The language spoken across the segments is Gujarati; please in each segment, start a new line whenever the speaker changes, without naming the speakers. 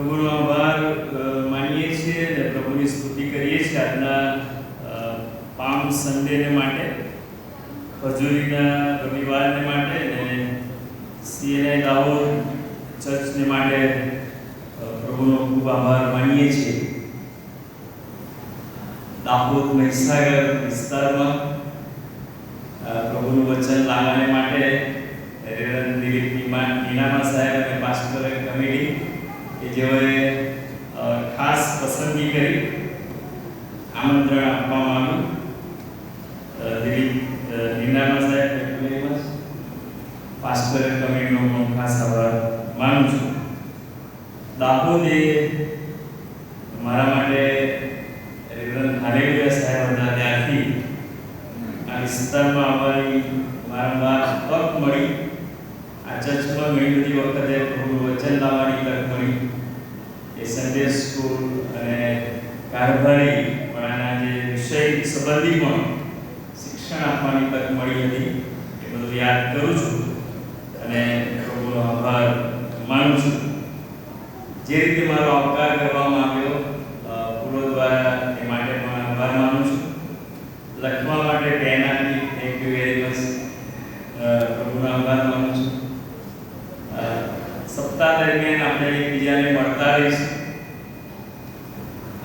પ્રભુનો આભાર માનીએ છીએ અને પ્રભુની સ્તુતિ કરીએ છીએ આજના પામ સન્ડેને માટે, ખજૂરીના રવિવારને માટે અને સીએનઆઈ દાહોદ ચર્ચને માટે પ્રભુનો ખૂબ આભાર માનીએ છીએ. દાહોદ મહીસાગર વિસ્તારમાં પ્રભુનું વચન લાવવાને માટે રેવરેન્ડ દિલીપ નીનામા સાહેબ અને પાસ્ટર કમિટી કે જેઓએ ખાસ પસંદગી કરી આમંત્રણ આપવામાં આવ્યું. દિલીપ નીનામા સાહેબ પાસ્ટર કમિટીનો ખાસ આભાર માનું છું. દાહોદ એ મારા માટે રેવરેન્ડ હાલેલુયા સાહેબ હતા ત્યારથી આ વિસ્તારમાં આવવાની વારંવાર તક મળી. આ ચર્ચમાં ઘણી બધી વખતે પ્રભુનું વચન લાવવાની તક મળી. એ સન્ડે સ્કૂલ અને કારભારી વાળાના જે વિષય સંબંધી પણ શિક્ષણ આપવાની તક મળી હતી. એ બધું યાદ કરું છું અને પ્રભુનો આભાર માનું છું. જે રીતે મારો આવકાર કરવામાં આવ્યો પૂરો દ્વારા એ માટે પણ આભાર માનું છું. લખવા માટે પેન આપી, થેન્ક યુ વેરી મચ, પ્રભુનો આભાર માનું છું. સપ્તાહ દરમિયાન આપણે એકબીજાને મળતા રહીશું.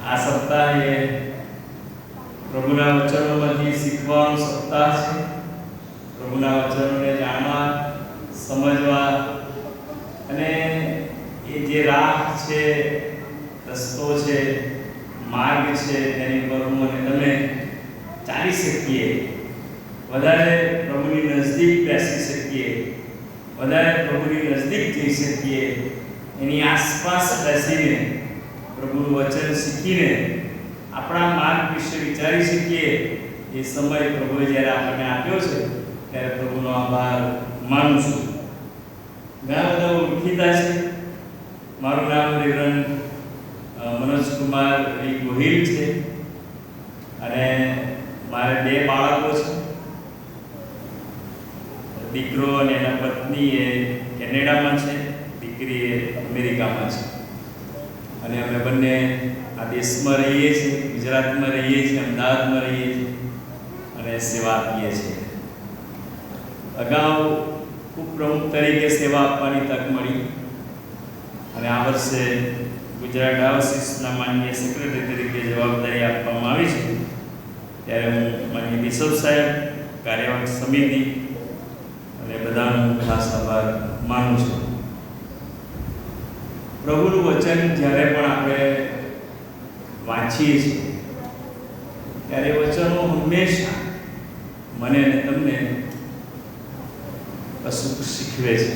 આ સપ્તાહ એ પ્રભુના વચનોમાંથી શીખવાનું સપ્તાહ છે. પ્રભુના વચનોને જાણવા, સમજવા અને એ જે રાહ છે, રસ્તો છે, માર્ગ છે તેની પર હું અને તમે ચાલી શકીએ, વધારે પ્રભુની નજદીક બેસી શકીએ, વધારે પ્રભુની નજદીક જઈ શકીએ, એની આસપાસ બેસીને પ્રભુનું વચન શીખીને આપણા માર્ગ વિશે વિચારી શકીએ. એ સમય પ્રભુએ જ્યારે આપણને આપ્યો છે ત્યારે પ્રભુનો આભાર માનું છું. ઘણા બધા ઓળખીતા છે. મારું નામ રેવરેન્ડ મનોજકુમાર ગોહિલ છે અને મારે 2 બાળકો છે. દીકરો અને એના પત્ની એ કેનેડામાં છે, દીકરી એ અમેરિકામાં છે અને અમે બંને આ દેશમાં રહીએ છીએ, ગુજરાતમાં રહીએ છીએ, અમદાવાદમાં રહીએ છીએ અને સેવા આપીએ છીએ. અગાઉ ઉપપ્રમુખ તરીકે સેવા આપવાની તક મળી અને આ વર્ષે ગુજરાત ડાયોસીસના માનનીય સેક્રેટરી તરીકે જવાબદારી આપવામાં આવી છે. ત્યારે હું માનનીય બિશપ સાહેબ, કાર્યવાહક સમિતિ અને બધાનો ખાસ આભાર માનું છું. પ્રભુનું વચન જ્યારે પણ આપણે વાંચીએ છીએ ત્યારે વચનો હંમેશા મને અને તમને કશુંક શીખવે છે.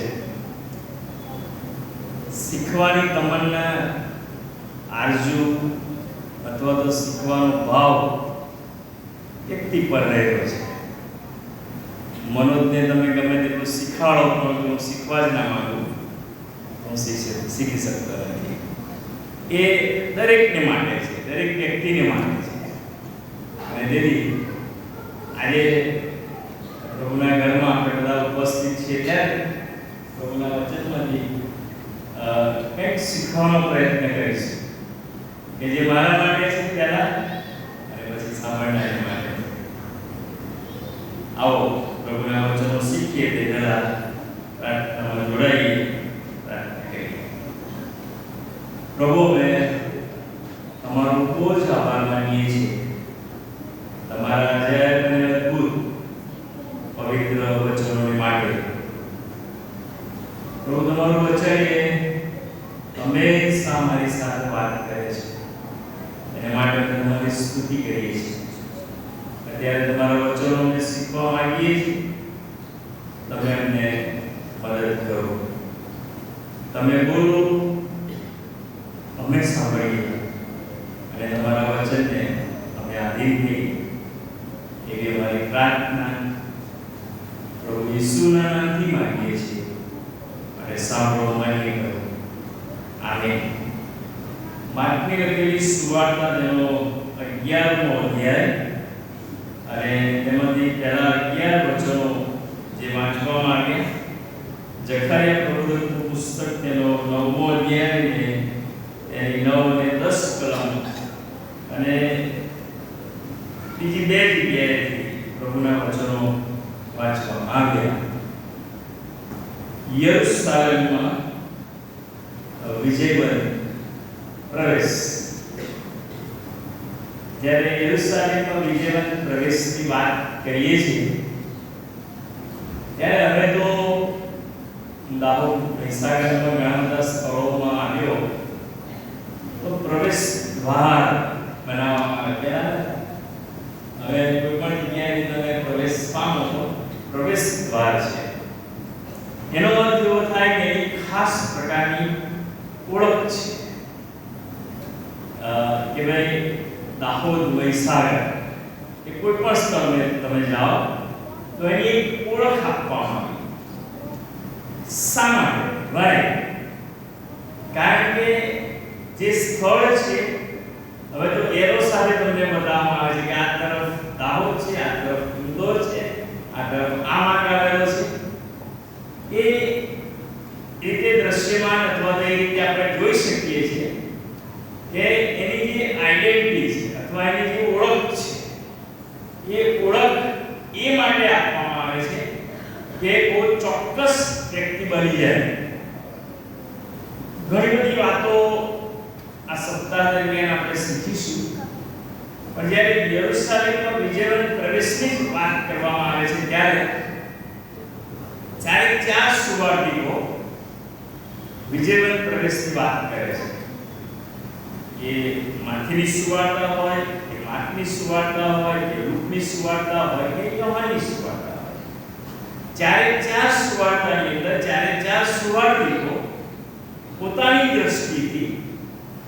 શીખવાની તમન્ના, આરજુ અથવા તો શીખવાનો ભાવ વ્યક્તિ પર રહેલો છે. મનોજને તમે ગમે તેટલું શીખવાડો પણ હું શીખવા જ ના માંગુ, હું શીખી શકતો નથી. એ દરેકને માટે છે, દરેક વ્યક્તિને માટે છે. અને તેથી આજે પ્રભુના ઘરમાં આપણે બધા ઉપસ્થિત છીએ ત્યારે પ્રભુના વચનમાંથી કંઈક શીખવાનો પ્રયત્ન કરીશું કે જે મારા માટે છે પહેલા અને પછી સાંભળનાર માટે. આવો પ્રભુના વચનો શીખીએ તે પહેલા પ્રાર્થનામાં જોડાઈએ, પ્રાર્થના કરીએ. પ્રભુ, અમે તમારો બહુ જ આભાર માનીએ છીએ તમારા અજાયબ અને અદ્ભુત પવિત્ર વચનોને માટે. પ્રભુ, તમારું વચન એ હંમેશા અમારી સાથે વાત કરે છે. એના માટે અમે તમારી સ્તુતિ કરીએ છીએ. અત્યારે તમારા વચનો અમને શીખવા માંગીએ છીએ. તમે અમને મદદ કરો. તમે બોલો, અમે સાંભળીએ અને તમારા વચનને અમે આધીન થઈએ એવી અમારી પ્રાર્થના પ્રભુ ઈસુના નામથી માંગીએ છીએ અને સાંભળો, માન્ય કરો. આમેન. માર્કની લખેલી સુવાર્તા તેનો 11મો અધ્યાય અને તેમાંથી પહેલા 11 વચનો જે વાંચવામાં આવ્યા. જકરિયા પ્રવચનનું પુસ્તક તેનો 9મો અધ્યાય અને તેની 9 અને 10 કલમ અને બીજી 2 જગ્યાએથી પ્રભુના વચનો વાંચવામાં આવ્યા. યરુશલેમમાં વિજયવંત પ્રવેશ. જ્યારે યરુશલેમમાં વિજયવંત પ્રવેશની વાત કરીએ છીએ ત્યારે હવે તો દાહોદ મહીસાગરમાં ઘણા બધા સ્થળોમાં આવ્યો તો પ્રવેશ દ્વાર બનાવવામાં આવ્યા. હવે કોઈ પણ જગ્યાએ તમે પ્રવેશ પામો તો પ્રવેશ દ્વાર છે. એનો અર્થ એવો થાય કે એક ખાસ પ્રકારની ઓળખ છે કે ભાઈ દાહોદ મહીસાગર કે કોઈ પણ સ્થળે તમે જાઓ તો એની એક ઓળખ આપવામાં આવી. શા માટે? ભાઈ કારણ કે જે સ્થળ છે હવે તો એરો સાથે તમને બતાવવામાં આવે છે કે આ તરફ દાહોદ છે, આ તરફ ઇન્દોર છે, આ તરફ આ માર્ગ આવેલો છે. એ રીતે દ્રશ્યમાન અથવા તો એ રીતે આપણે જોઈ શકીએ છીએ કે એની જે આઈડેન્ટિટી છે અથવા એની જે ઓળખ છે એ ઓળખ એ માટે આપવામાં આવે છે કે કોઈ ચોક્કસ વ્યક્તિ બની જાય. ઘણી બધી વાતો આ સપ્તાહ દરમિયાન આપણે શીખીશું, પણ જ્યારે યરુશલેમમાં વિજયવંત પ્રવેશની જ વાત કરવામાં આવે છે ત્યારે ચાર સુવાર્તિકો વિજયવંત પ્રવેશની વાત કરે છે. એ માથીની સુવાર્તા હોય કે માર્કની સુવાર્તા હોય કે લૂકની સુવાર્તા હોય કે યોહાનની સુવાર્તા હોય, ચાર સુવાર્તાની અંદર ચાર સુવાર્તિકો પોતાની દ્રષ્ટિથી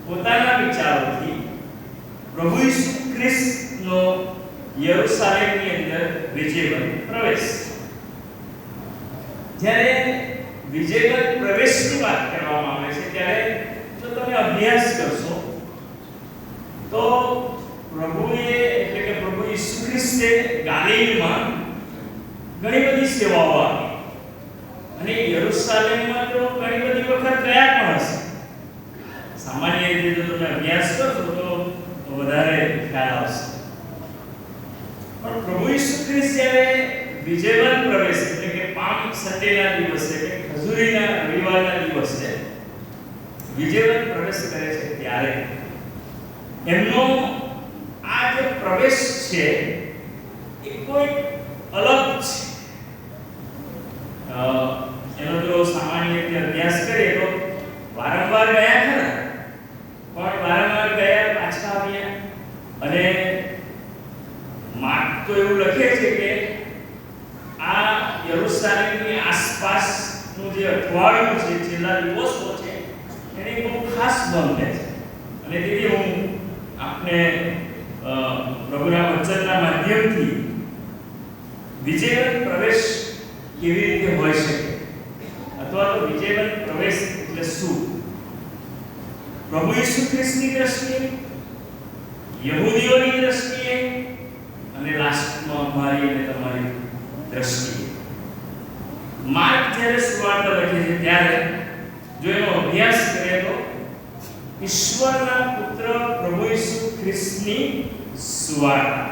પોતાના વિચારોથી પ્રભુ ઈસુ ખ્રિસ્તનો યરુશલેમની અંદર વિજયવંત પ્રવેશ. જ્યારે વિજયવંત પ્રવેશની વાત કરવામાં આવે છે ત્યારે જો તમે અભ્યાસ કરશો તો પ્રભુએ એટલે કે પ્રભુ ઈસુ ખ્રિસ્તે ગાલિલમાં ઘણી બધી સેવાઓ આપી અને યરુશલેમમાં તો ઘણી બધી વખત ગયા પણ હશે. સામાન્ય રીતે જો તમે અભ્યાસ કરશો તો વધારે ખ્યાલ આવશે. પણ પ્રભુ ઈસુ ખ્રિસ્ત જ્યારે વિજયવંત પ્રવેશ એટલે કે પામ સન્ડેના દિવસે કે ખજૂરીના રવિવારના દિવસે વિજયવંત પ્રવેશ કરે છે ત્યારે એમનો આ જે પ્રવેશ છે એ કોઈ અલગ છે. એનો જો સામાન્ય રીતે અભ્યાસ કરીએ તો વારંવાર ગયા ખરા, પણ વારંવાર ગયા પાછા આવ્યા. અને માર્ક તો એવું લખે છે કે આ યરુશલેમની આસપાસનું જે અઠવાડિયું છે, છેલ્લા દિવસો છે, એને બહુ ખાસ બને છે. અને તેથી હું આપને પ્રભુના વચનના માધ્યમથી વિજયવંત પ્રવેશ કેવી રીતે હોઈ શકે અથવા તો વિજયવંત પ્રવેશ એટલે શું, પ્રભુ ઈસુ ખ્રિસ્તની દ્રષ્ટિએ, યહૂદીઓની દ્રષ્ટિએ અને લાસ્ટમાં મારી અને તમારી દ્રષ્ટિએ. માર્ક જ્યારે સુવાર્તા લખે છે ત્યારે જો એનો અભ્યાસ કરીએ તો ઈશ્વરના પુત્ર પ્રભુ ઈસુ ખ્રિસ્તની સુવાર્તા,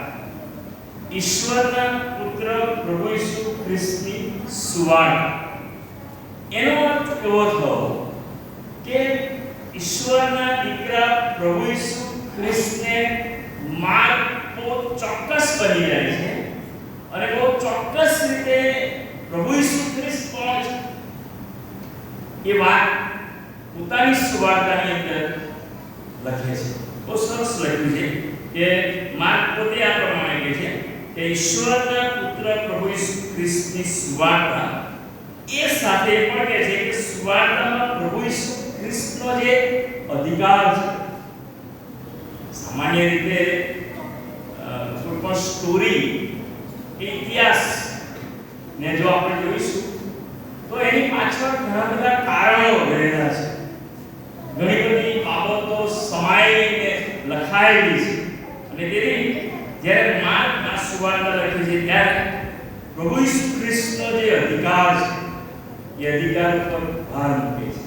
ઈશ્વરના પુત્ર પ્રભુ ઈસુ ખ્રિસ્તની સુવાર્તા, એનો અર્થ એવો થયો કે ઈશ્વરના દીકરા પ્રભુ ઈસુ ખ્રિસ્તને માર્ગ બહુ ચોક્કસ બની જાય છે અને બહુ ચોક્કસ રીતે પ્રભુ ઈસુ ખ્રિસ્ત કોણ છે એ વાત પોતાની સુવાર્તાની અંદર લખે છે. બહુ સરસ લખ્યું છે કે માર્ક પોતે આ પ્રમાણે કહે છે કે ઈશ્વરના પુત્ર પ્રભુ ઈસુ ખ્રિસ્તની સુવાર્તા એ સાથે પણ કહે છે કે સુવાર્તામાં પ્રભુ ઈસુ ખ્રિસ્તનો જે અધિકાર છે. સામાન્ય રીતે કોઈ પણ સ્ટોરી ઇતિહાસ ને જો આપણે જોઈશું તો એની પાછળ ઘણા બધા કારણો રહેલા છે. ઘણી બધી બાબતો સમાયેલી લખાયેલી છે અને તેથી જ્યારે માર્ક આ સુવાર્તા લખે છે ત્યારે પ્રભુ ઈસુ ખ્રિસ્તનો જે અધિકાર છે એ અધિકાર પર ભાર મૂકે છે.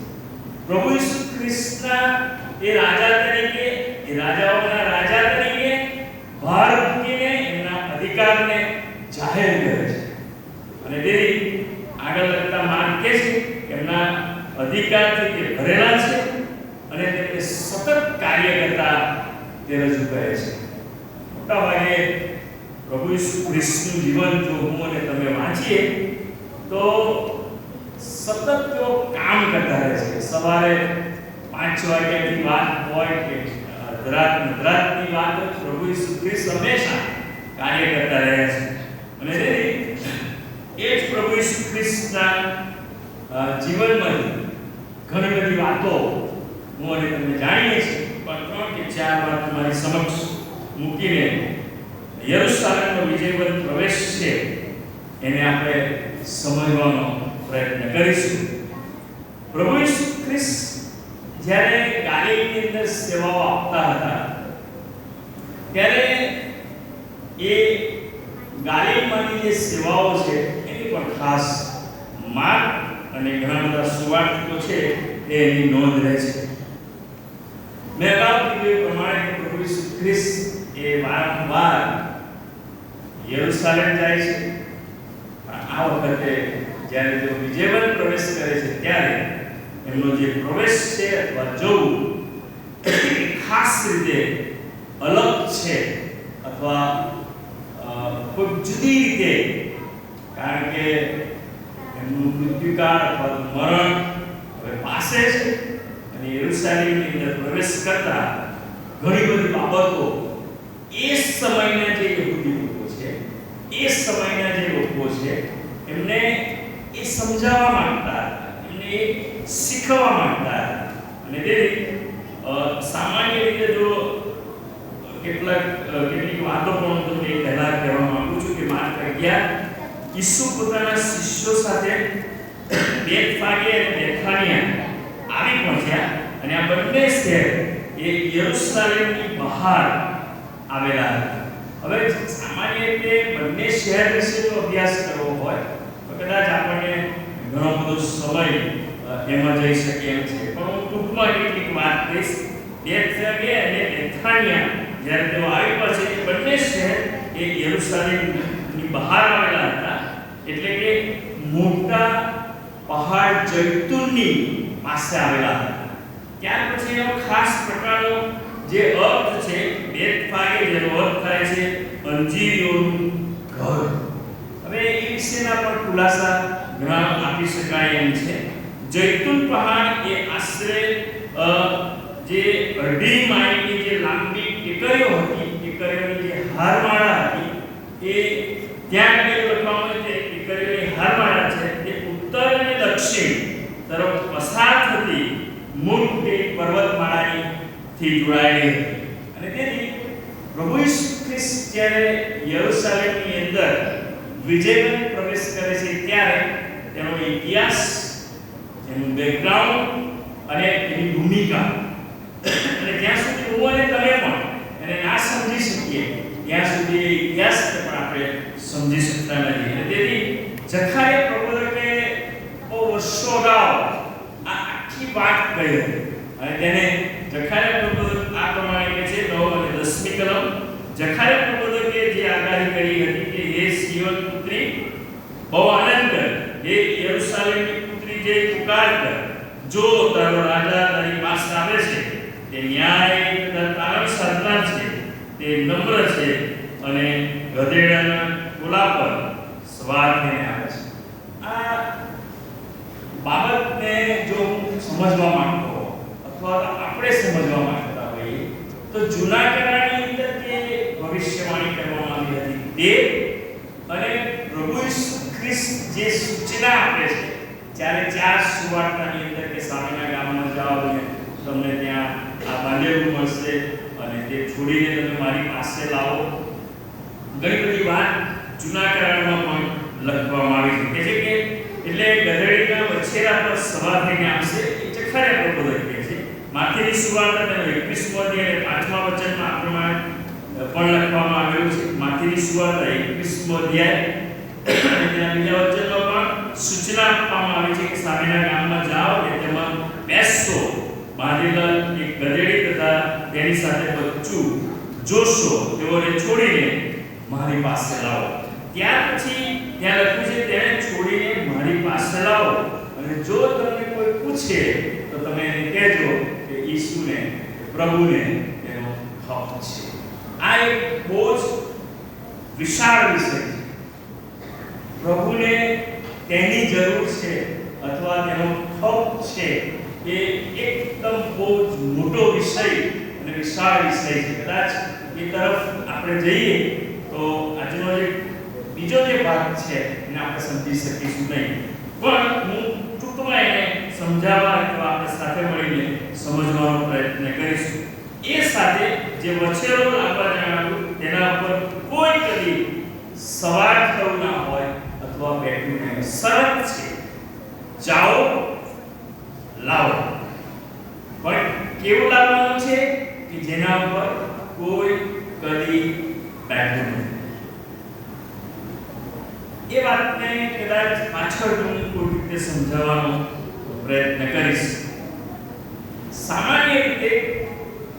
પ્રભુ ઈસુ ખ્રિસ્તના એ રાજા તરીકે, એ રાજાઓના રાજા તરીકે ભાર મૂકીને એમના અધિકારને જાહેર કરે છે. અને તે આગળ લગતા માર્ગ કે છે કે એમના અધિકારથી તે ભરેલા છે અને તે સતત કાર્ય કરતા તે રજૂ કરે છે. મોટા ભાગે પ્રભુ ઈસુ ખ્રિસ્તનું જીવન જો હું અને તમે વાંચીએ તો સતત તેઓ કામ કરતા રહે છે. સવારે 5 વાગ્યાની વાત હોય કે રાતની વાત હોય, પ્રભુ ઈસુ ખ્રિસ્ત હંમેશા કાર્ય કરતા રહ્યા છે. અને એ જ પ્રભુ ઈસુ ખ્રિસ્તના જીવનમાંથી ઘણી બધી વાતો હું અને તમે જાણીએ છીએ, પણ 3 કે 4 વાત તમારી સમક્ષ મૂકીને યરુશલેમનો વિજયવંત પ્રવેશ છે એને આપણે સમજવાનો પ્રયત્ન કરીશું. પ્રભુ ઈસુ ખ્રિસ્ત જ્યારે ગાલિલની અંદર સેવાઓ આપતા હતા ત્યારે એ ગાલિલમાંની જે સેવાઓ છે એની પણ ખાસ માર્ક અને ઘણા બધા સુવાર્તિકો છે એની નોંધ રહે છે. મેં અગાઉ કીધું એ પ્રમાણે પ્રભુ ઈસુ ખ્રિસ્ત એ વારંવાર યરુશલેમ જાય છે, પણ આ વખતે જ્યારે તેઓ વિજયવંત પ્રવેશ કરે છે ત્યારે એમનો જે પ્રવેશ છે અથવા જવું એ ખાસ રીતે અલગ છે અથવા ખૂબ જુદી રીતે, કારણ કે એમનું મૃત્યુકાળ અથવા મરણ હવે પાસે છે અને યરુશલેમની અંદર પ્રવેશ કરતા ઘણી બધી બાબતો એ સમયના જે યહૂદી લોકો છે, એ સમયના જે લોકો છે એમને એ સમજાવવા માંગતા હતા, એમને એ શીખવવા માંગતા હતા. અને તે સામાન્ય રીતે જો કેટલીક વાતો પણ હું તમને પહેલા કહેવા માંગુ છું કે માર્ક 11 ઈસુ પોતાના શિષ્યો સાથે બેથફાગે અને બેથાનિયા આવી પહોંચ્યા અને આ બંને શહેર એ યરુશલેમની બહાર આવેલા હતા. હવે સામાન્ય રીતે બંને શહેર વિશે જો અભ્યાસ કરવો હોય તો કદાચ આપણને ઘણો બધો સમય એમાં જઈ શકે એમ છે, પણ હું ટૂંકમાં કેટલીક વાત કહીશ. બેથફાગે અને બેથાનિયા જ્યારે તેઓ આવી પહોંચે એ બંને શહેર એ યરુશલેમની બહાર આવેલા હતા, એટલે કે મોટા પહાડ જૈતુનની પાસે આવેલા હતા. ત્યાર પછી એનો ખાસ પ્રકારનો જે અર્થ છે બેથફાગે, જેનો અર્થ થાય છે અંજીરીઓનું ઘર. હવે એ વિશેના પણ ખુલાસા ઘણા આપી શકાય એમ છે. જૈતુન પહાડ એ આશરે જે 2.5 માઇલની જે લાંબી ટેકરીઓ હતી, ટેકરીઓની જે હારમાળા હતી, એ ત્યાં આગળ લખવામાં આવે છે ટેકરીઓની હારમાળા છે તે ઉત્તર અને દક્ષિણ તરફ પસાર થતી મોટી પર્વતમાળાની થી જોડાયેલી હતી. અને તેથી પ્રભુ ઈસુ ખ્રિસ્ત જ્યારે યરુશલેમની અંદર વિજયવંત પ્રવેશ કરે છે ત્યારે તેનો ઇતિહાસ, એનું બેકગ્રાઉન્ડ અને એની ભૂમિકા, અને જ્યાં સુધી હું અને તમે પણ એને ના સમજી શકીએ ત્યાં સુધી ઇતિહાસને પણ આપણે સમજી શકતા નથી. અને તેથી જખારિયા પ્રબોધકે બહુ વર્ષો અગાઉ આ આખી વાત કહી હતી અને તેને જખારિયા પ્રબોધક આ પ્રમાણે કહે છે 9 અને 10મી કલમ. જખારિયા પ્રબોધકે જે આગાહી કરી હતી કે હે સિયોન પુત્રી બહુ આનંદ કર, હે યરુશલેમની પુત્રી જે પુકાર કર, જો તારો રાજા તારી પાસે આવે છે તે ન્યાય તથા તારણ સાધનાર છે, તે નમ્ર છે અને ગધેડાના કોલા પર સવાર થઈને આવે છે. આ બાબતને જો સમજવા માંગતો હો અથવા આપણે સમજવા માંગતા હોઈએ તો જૂના કરારની અંદર જે ભવિષ્યવાણી કરવામાં આવી હતી તે અને પ્રભુ ઈસુ ખ્રિસ્ત જે સૂચના આપે છે જ્યારે 4 સુવાર્તાની અંદર કે સામેના ગામમાં જાઓ અને તમને ત્યાં આ બાંધેલું મળશે અને તે છોડીને તમે મારી પાસે લાવો, ઘણી બધી વાત જૂના કરારમાં પણ લખવામાં આવી છે કે એટલે ગધેડીના વછેરા પર સવાર થઈને આવશે. એ જખારિયા પ્રબોધક કહે છે. માથેની સુવાર્તા તેનો 21મો અધ્યાય અને 5મા વચનમાં આ પ્રમાણે પણ લખવામાં આવેલું છે. માથેની સુવાર્તા 21મો અધ્યાય અને તેના બીજા વચનમાં પણ સૂચના આપવામાં આવી છે કે સામેના ગામમાં જાઓ અને તેમાં બેસો, બાંધેલા એક ગધેડી સાથે બચ્ચું જોશો તેઓને છોડીને મારી પાસે લાવો. ત્યાર પછી ત્યાં લખ્યું છે તેને છોડીને મારી પાસે લાવો, અને જો તમને કોઈ પૂછે તો તમે એને કહેજો કે ઈસુને, પ્રભુને એનો હક છે. આ એક બહુ જ વિશાળ વિષય છે. પ્રભુને તેની જરૂર છે અથવા તેનો હક છે, એ એકદમ બહુ જ મોટો વિષય અને વિશાળ વિષય છે. કદાચ એ તરફ આપણે જઈએ તો આજનો જે બીજો જે ભાગ છે એને આપણે સમજી શકીશું નહીં, પણ હું ટૂંકમાં એને સમજાવવા અથવા આપણે સાથે મળીને સમજવાનો પ્રયત્ન કરીશું. એ સાથે જે વછેરો લાવવા જણાવ્યું તેના ઉપર કોઈ કદી સવાર થવું ના હોય અથવા બેઠવું નહીં. શરત છે, જાઓ લાવો. પણ કેવું લાવવાનું છે કે જેના ઉપર કોઈ કદી બેઠવું નહીં. એ વાતને કદાચ પાછળ હું કોઈ રીતે સમજાવવાનો પ્રયત્ન કરીશ. સામાન્ય રીતે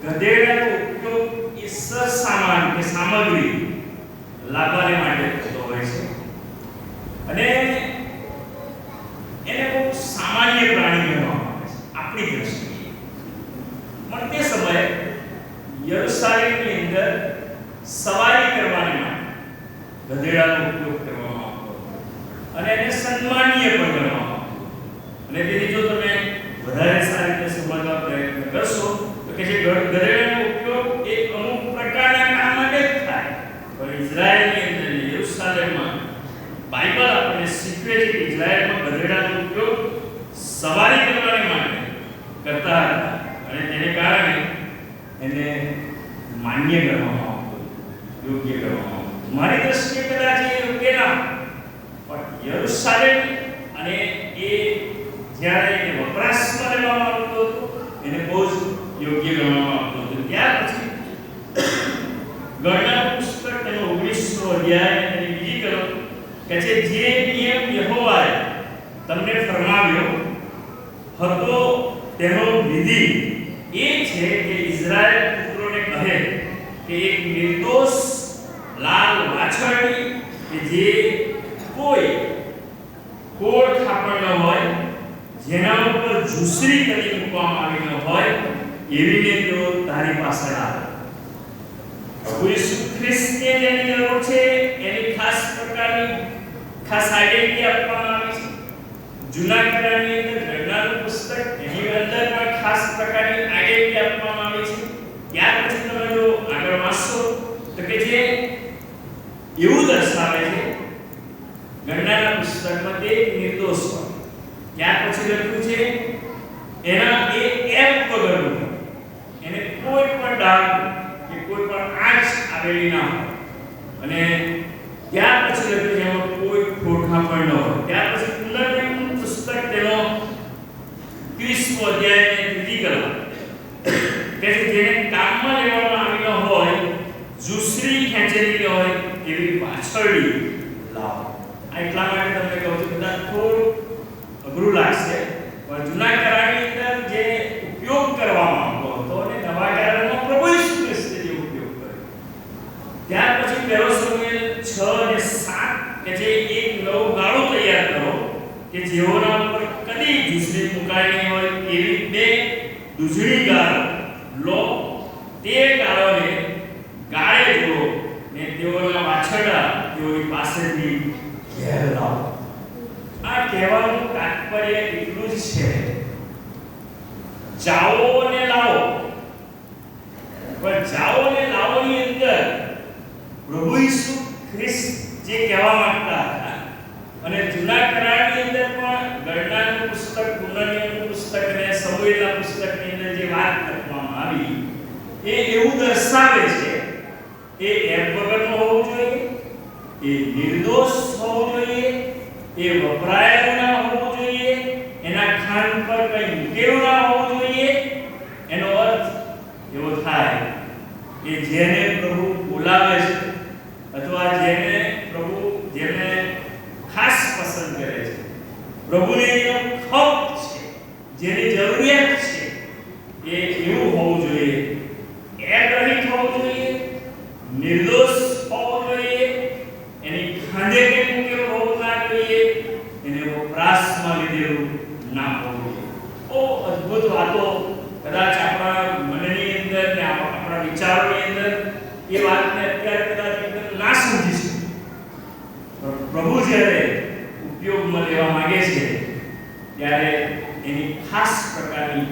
ગધેડાનો ઉપયોગ એ સામાન કે સામગ્રી લાવવાને માટે થતો હોય છે, અને એને બહુ સામાન્ય પ્રાણી ગણવામાં આવે છે આપણી દ્રષ્ટિએ. પણ તે સમયે યરુશલેમની અંદર સવારી કરવાને માટે ગધેડાનો ઉપયોગ કરવામાં આવતો અને એને સન્માનીય પણ ગણવામાં આવતો. અને તેથી જો તમે વધારે સારી રીતે સમજવા પ્રયત્ન કરશો તો કે જે ગધેડાનો ઉપયોગ એક અમુક પ્રકારના કામ માટે જ થાય, પણ ઇઝરાયલની અંદર યરુશલેમમાં બાઇબલ આપણને શીખવે છે કે ઇઝરાયલમાં ગધેડાનો ઉપયોગ સવારી કરવાને માટે કરતા હતા, અને તેને કારણે એને માન્ય ગણવામાં આવતું, યોગ્ય ગણવામાં આવતું. મારી દ્રષ્ટિએ કદાચ એ યોગ્ય ના, પણ યરુશલેમ અને એ જ્યારે એને વપરાશમાં લેવામાં આવતું હતું એને બહુ જ યોગ્ય ગણવામાં આવતું હતું. ત્યાર પછી ગણના પુસ્તક તેનો 19નો અધ્યાય અને બીજી કલમ કે છે જે નિયમ યહોવાએ તમને ફરમાવ્યો હતો તેનો વિધિ એ છે કે ઇઝરાયલ પુત્રોને કહે કે એક નિર્દોષ લાલ વાછરડી કે જે કોઈ કોળ થાપણ ન હોય, જેના ઉપર ઝૂસરી કરી મૂકવામાં આવી ન હોય, એવીને તેઓ તારી પાસે લાવે. પ્રભુ ઈસુ ખ્રિસ્તને જેની જરૂર છે એની ખાસ પ્રકારની ખાસ આઈડેન્ટિટી આપવામાં આવી છે. જૂના કરારની અંદર ગણનાનું પુસ્તક એની અંદર પણ ખાસ પ્રકારની આઈડેન્ટિટી આપવામાં આવી છે. ત્યાર પછી તમે જો આગળ વાંચશો તો કે જે એવું દર્શાવે છે ગણનાના પુસ્તકમાં તે નિર્દોષ હોય. ત્યાર પછી લખ્યું છે એના એ એપ વગરનું, એને કોઈ પણ ડાઘ કે કોઈ પણ આંચ આવેલી ના હોય, અને ત્યાર પછી લખ્યું છે એમાં કોઈ ખોટા પણ ન હોય. ત્યાર પછી પુનર્નિર્માણ પુસ્તક તેનો 30મો અધ્યાય અને ત્રીજી કલમ કે જેને કામમાં લેવામાં આવી ન હોય, ઝૂસરી ખેંચેલી હોય એવી વાછરડી લાવો. આ એટલા માટે તમને કહું છું, કદાચ થોડું અઘરું લાગશે, પણ જૂના કરારની અંદર જે ઉપયોગ કરવામાં આવતો હતો અને નવા કરારમાં પ્રભુ ઈસુ ખ્રિસ્તે જે ઉપયોગ કર્યો. ત્યાર પછી પહેલો સમુએલ 6 અને 7 કે જે એક નવું ગાળું તૈયાર કરો કે જેઓના ઉપર કદી ઝૂસરી મુકાઈ નહીં હોય એવી બે દૂધળી ગાળો લો. તે ગાળોને ગાળે જોડો ને તેઓના વાછરડા તેઓની પાસેથી ઘેર લાવો. આ કહેવાનું તાત્પર્ય એટલું જ છે, જાઓ અને લાવો. પણ જાઓ અને લાવોની અંદર પ્રભુ ઈસુ ખ્રિસ્ત જે કહેવા માંગતા હતા, અને જૂના કરારની અંદર પણ ગણનાનું પુસ્તક, પુનર્નિર્માણનું પુસ્તક અને સમુએલના પુસ્તકની અંદર જે વાત કરવામાં આવી એ એવું દર્શાવે છે એ એપ વગરનું હોવું જોઈએ, એ નિર્દોષ હોવું જોઈએ, એ વપરાયેલું ના હોવું જોઈએ, એના ખાન પર કંઈ મૂકેલું ના હોવું જોઈએ. એનો અર્થ એવો થાય કે જેને પ્રભુ બોલાવે છે અથવા જેને પ્રભુ જેને ખાસ પસંદ કરે છે, પ્રભુને એનો હક છે, જેની જરૂરિયાત છે, એ એવું હોવું જોઈએ. એપ અદ્ભુત વાતો કદાચ આપણા મનની અંદર ને આપણા વિચારોની અંદર એ વાતને અત્યારે કદાચ એકદમ ના સમજી છે, પ્રભુ જ્યારે ઉપયોગમાં લેવા માંગે છે ત્યારે એની ખાસ પ્રકારની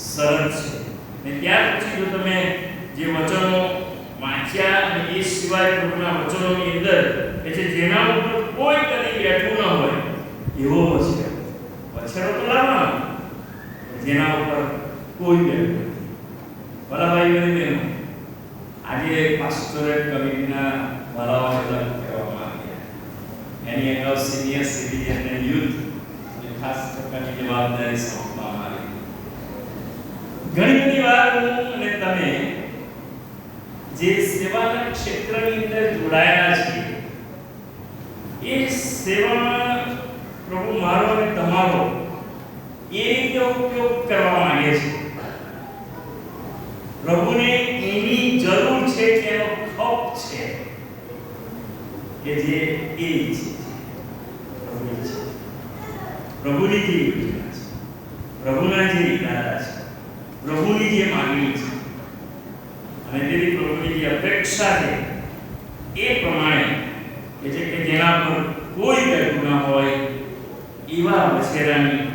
શરત છે. ને ત્યાર પછી જો તમે જે વચનો વાંચ્યા અને એ સિવાય પ્રભુના વચનોની અંદર કે છે જેના ઉપર કોઈ કદી બેઠું ન હોય એવો વછેરો તો લાવવાનો જેના ઉપર કોઈ બેઠું નથી. ભલા ભાઈઓ અને બહેનો, આજે પાસ્ટોરેટ કમિટીના ભલાવા બધા કહેવામાં આવ્યા, એની અગાઉ સિનિયર સિટીઝન અને યુથ ખાસ પ્રકારની જવાબદારી સોંપવામાં આવી. ઘણી બધી વાર હું અને તમે જે સેવાના ક્ષેત્રની અંદર જોડાયેલા છીએ, એ સેવામાં પ્રભુ મારો અને તમારો એ રીતે ઉપયોગ કરવા માંગે છે. પ્રભુને એની જરૂર છે કે એનો ખપ છે કે જે એ છે પ્રભુની જે યોજના છે, પ્રભુના જે ઈરાદા છે, પ્રભુની જે માંગણી છે અને તેની પ્રભુની જે અપેક્ષા છે એ પ્રમાણે કે છે કે જેના પર કોઈ બેઠું ના હોય એવા વછેરાની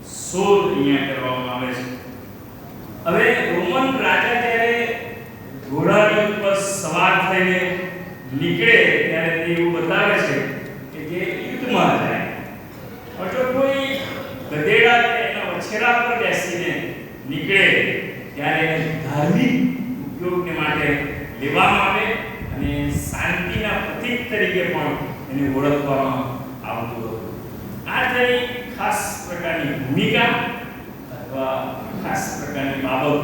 શોધ અહીંયા કરવામાં આવે છે. હવે રોમન રાજા જ્યારે ઘોડાની ઉપર સવાર થઈને નીકળે ત્યારે તે એવું બતાવે છે કે જે યુદ્ધમાં જાય, જો કોઈ ગધેડા કે એના વછેરા પર બેસીને નીકળે ત્યારે એને ધાર્મિક ઉપયોગને માટે લેવામાં આવે અને શાંતિના પ્રતીક તરીકે પણ એને ઓળખવામાં આવતું હતું. આ થઈ ખાસ પ્રકારની ભૂમિકા અથવા ખાસ પ્રકારની બાબત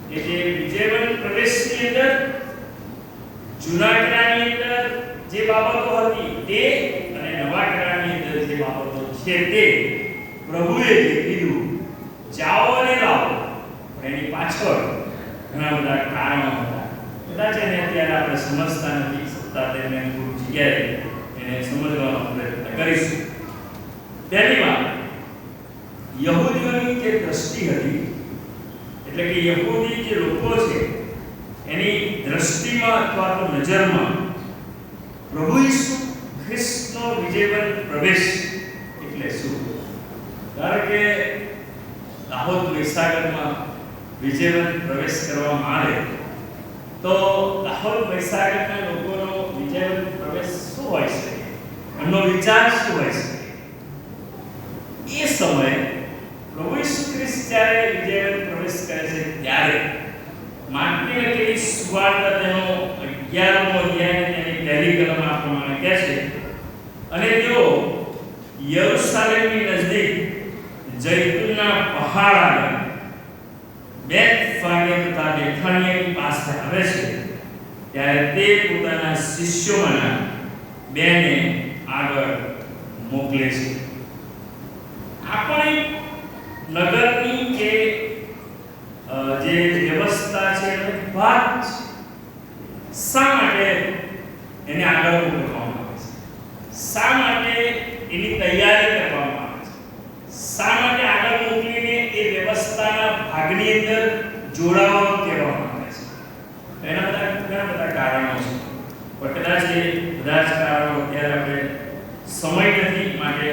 કે જે વિજયવન પ્રવેશની અંદર જૂના કરારની અંદર જે બાબતો હતી તે અને નવા કરારની અંદર જે બાબતો છે તે પ્રભુએ જે કીધું જાઓ અને લાવો, પણ એની પાછળ ઘણા બધા કારણો હતા. કદાચ એને અત્યારે આપણે સમજતા નથી, સત્તા તેમને ખૂબ જગ્યાએ એને સમજવાનો પ્રયત્ન કરીશું. પહેલી વાત, યહૂદીઓની જે દ્રષ્ટિ હતી, એટલે કે યહૂદી જે લોકો છે એની દ્રષ્ટિમાં અથવા તો નજરમાં પ્રભુ ઈસુ ખ્રિસ્તનો વિજયવન પ્રવેશ એટલે શું? કારણ કે દાહોદ મહીસાગરમાં વિજયવન પ્રવેશ કરવામાં આવે તો દાહોદ મહીસાગરના લોકોનો વિજયવન પ્રવેશ શું હોય છે, એમનો વિચાર શું હોય છે? એ સમયે પ્રભુ ઈસુ ખ્રિસ્ત જ્યારે વિજયવન પ્રવેશ કરે છે ત્યારે માર્કની લખેલી સુવાર્તા તેનો 11મો અધ્યાય તેની પહેલી કલમ આ પ્રમાણે કહે છે, અને તેઓ યરુશલેમની નજીક જૈતુનના પહાડ આગળ બેથફાગે તથા બેથાનિયાની પાસે આવે છે ત્યારે તે પોતાના શિષ્યોમાંના બેને આગળ મોકલે છે. આપણે નગરની કે જે વ્યવસ્થા છે એનો ભાગ છે. શા માટે એને આગળ મોકલવામાં આવે છે? શા માટે એની તૈયારી કરવામાં આવે છે? શા માટે આગળ મોકલીને એ વ્યવસ્થાના ભાગની અંદર જોડાવાનું કહેવામાં આવે છે? એના ઘણા બધા કારણો છે, પણ કદાચ એ બધા જ કારણો અત્યારે આપણે સમય નથી માટે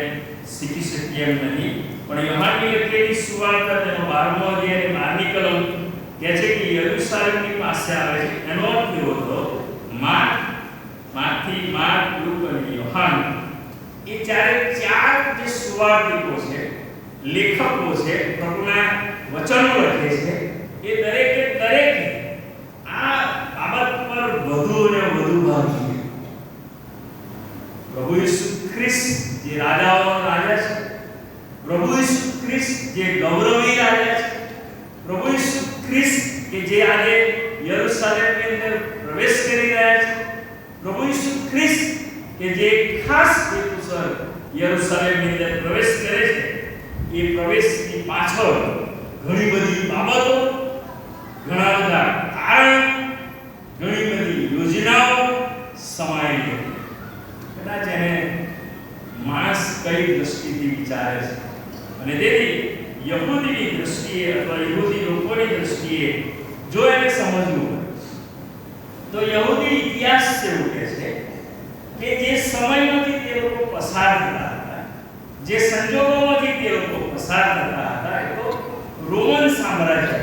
શીખી શકીએ એમ નથી. પણ યોહાનની લખેલી સુવાર્તા તેનો 12મો અધ્યાય 12મી કલમ કહે છે કે યરુશલેમની પાસે આવે છે. એનો અર્થ એવો હતો માર્ક, લુક અને યોહાન એ ચાર જે સુવાર્તિકો છે, લેખકો છે, પ્રભુના વચનો લખે છે, એ દરેક આ બાબત પર વધુ અને વધુ ભાર મૂકે. પ્રભુ ઈસુ ખ્રિસ્ત જે રાજાઓનો રાજા છે, પ્રભુ ઈસુ ખ્રિસ્ત જે ગૌરવી રાજા છે, પ્રભુ ઈસુ ખ્રિસ્ત કે જે આજે યરુશલેમની અંદર પ્રવેશ કરી રહ્યા છે, પ્રભુ ઈસુ ખ્રિસ્ત કે જે ખાસ હેતુસર યરુશલેમની અંદર પ્રવેશ કરે છે, એ પ્રવેશની પાછળ ઘણી બધી બાબતો, ઘણા બધા કારણ, ઘણી બધી યોજનાઓ સમાયેલી હતી. કદાચ એને માણસ કઈ દ્રષ્ટિથી વિચારે છે અને તેથી યહૂદીની દ્રષ્ટિએ અથવા યહૂદી લોકોની દ્રષ્ટિએ જો એને સમજવું હોય તો યહૂદી ઇતિહાસ એવું કહે છે કે જે સમયમાંથી તે લોકો પસાર થતા હતા, જે સંજોગોમાંથી તે લોકો પસાર થતા હતા, એ તો રોમન સામ્રાજ્ય,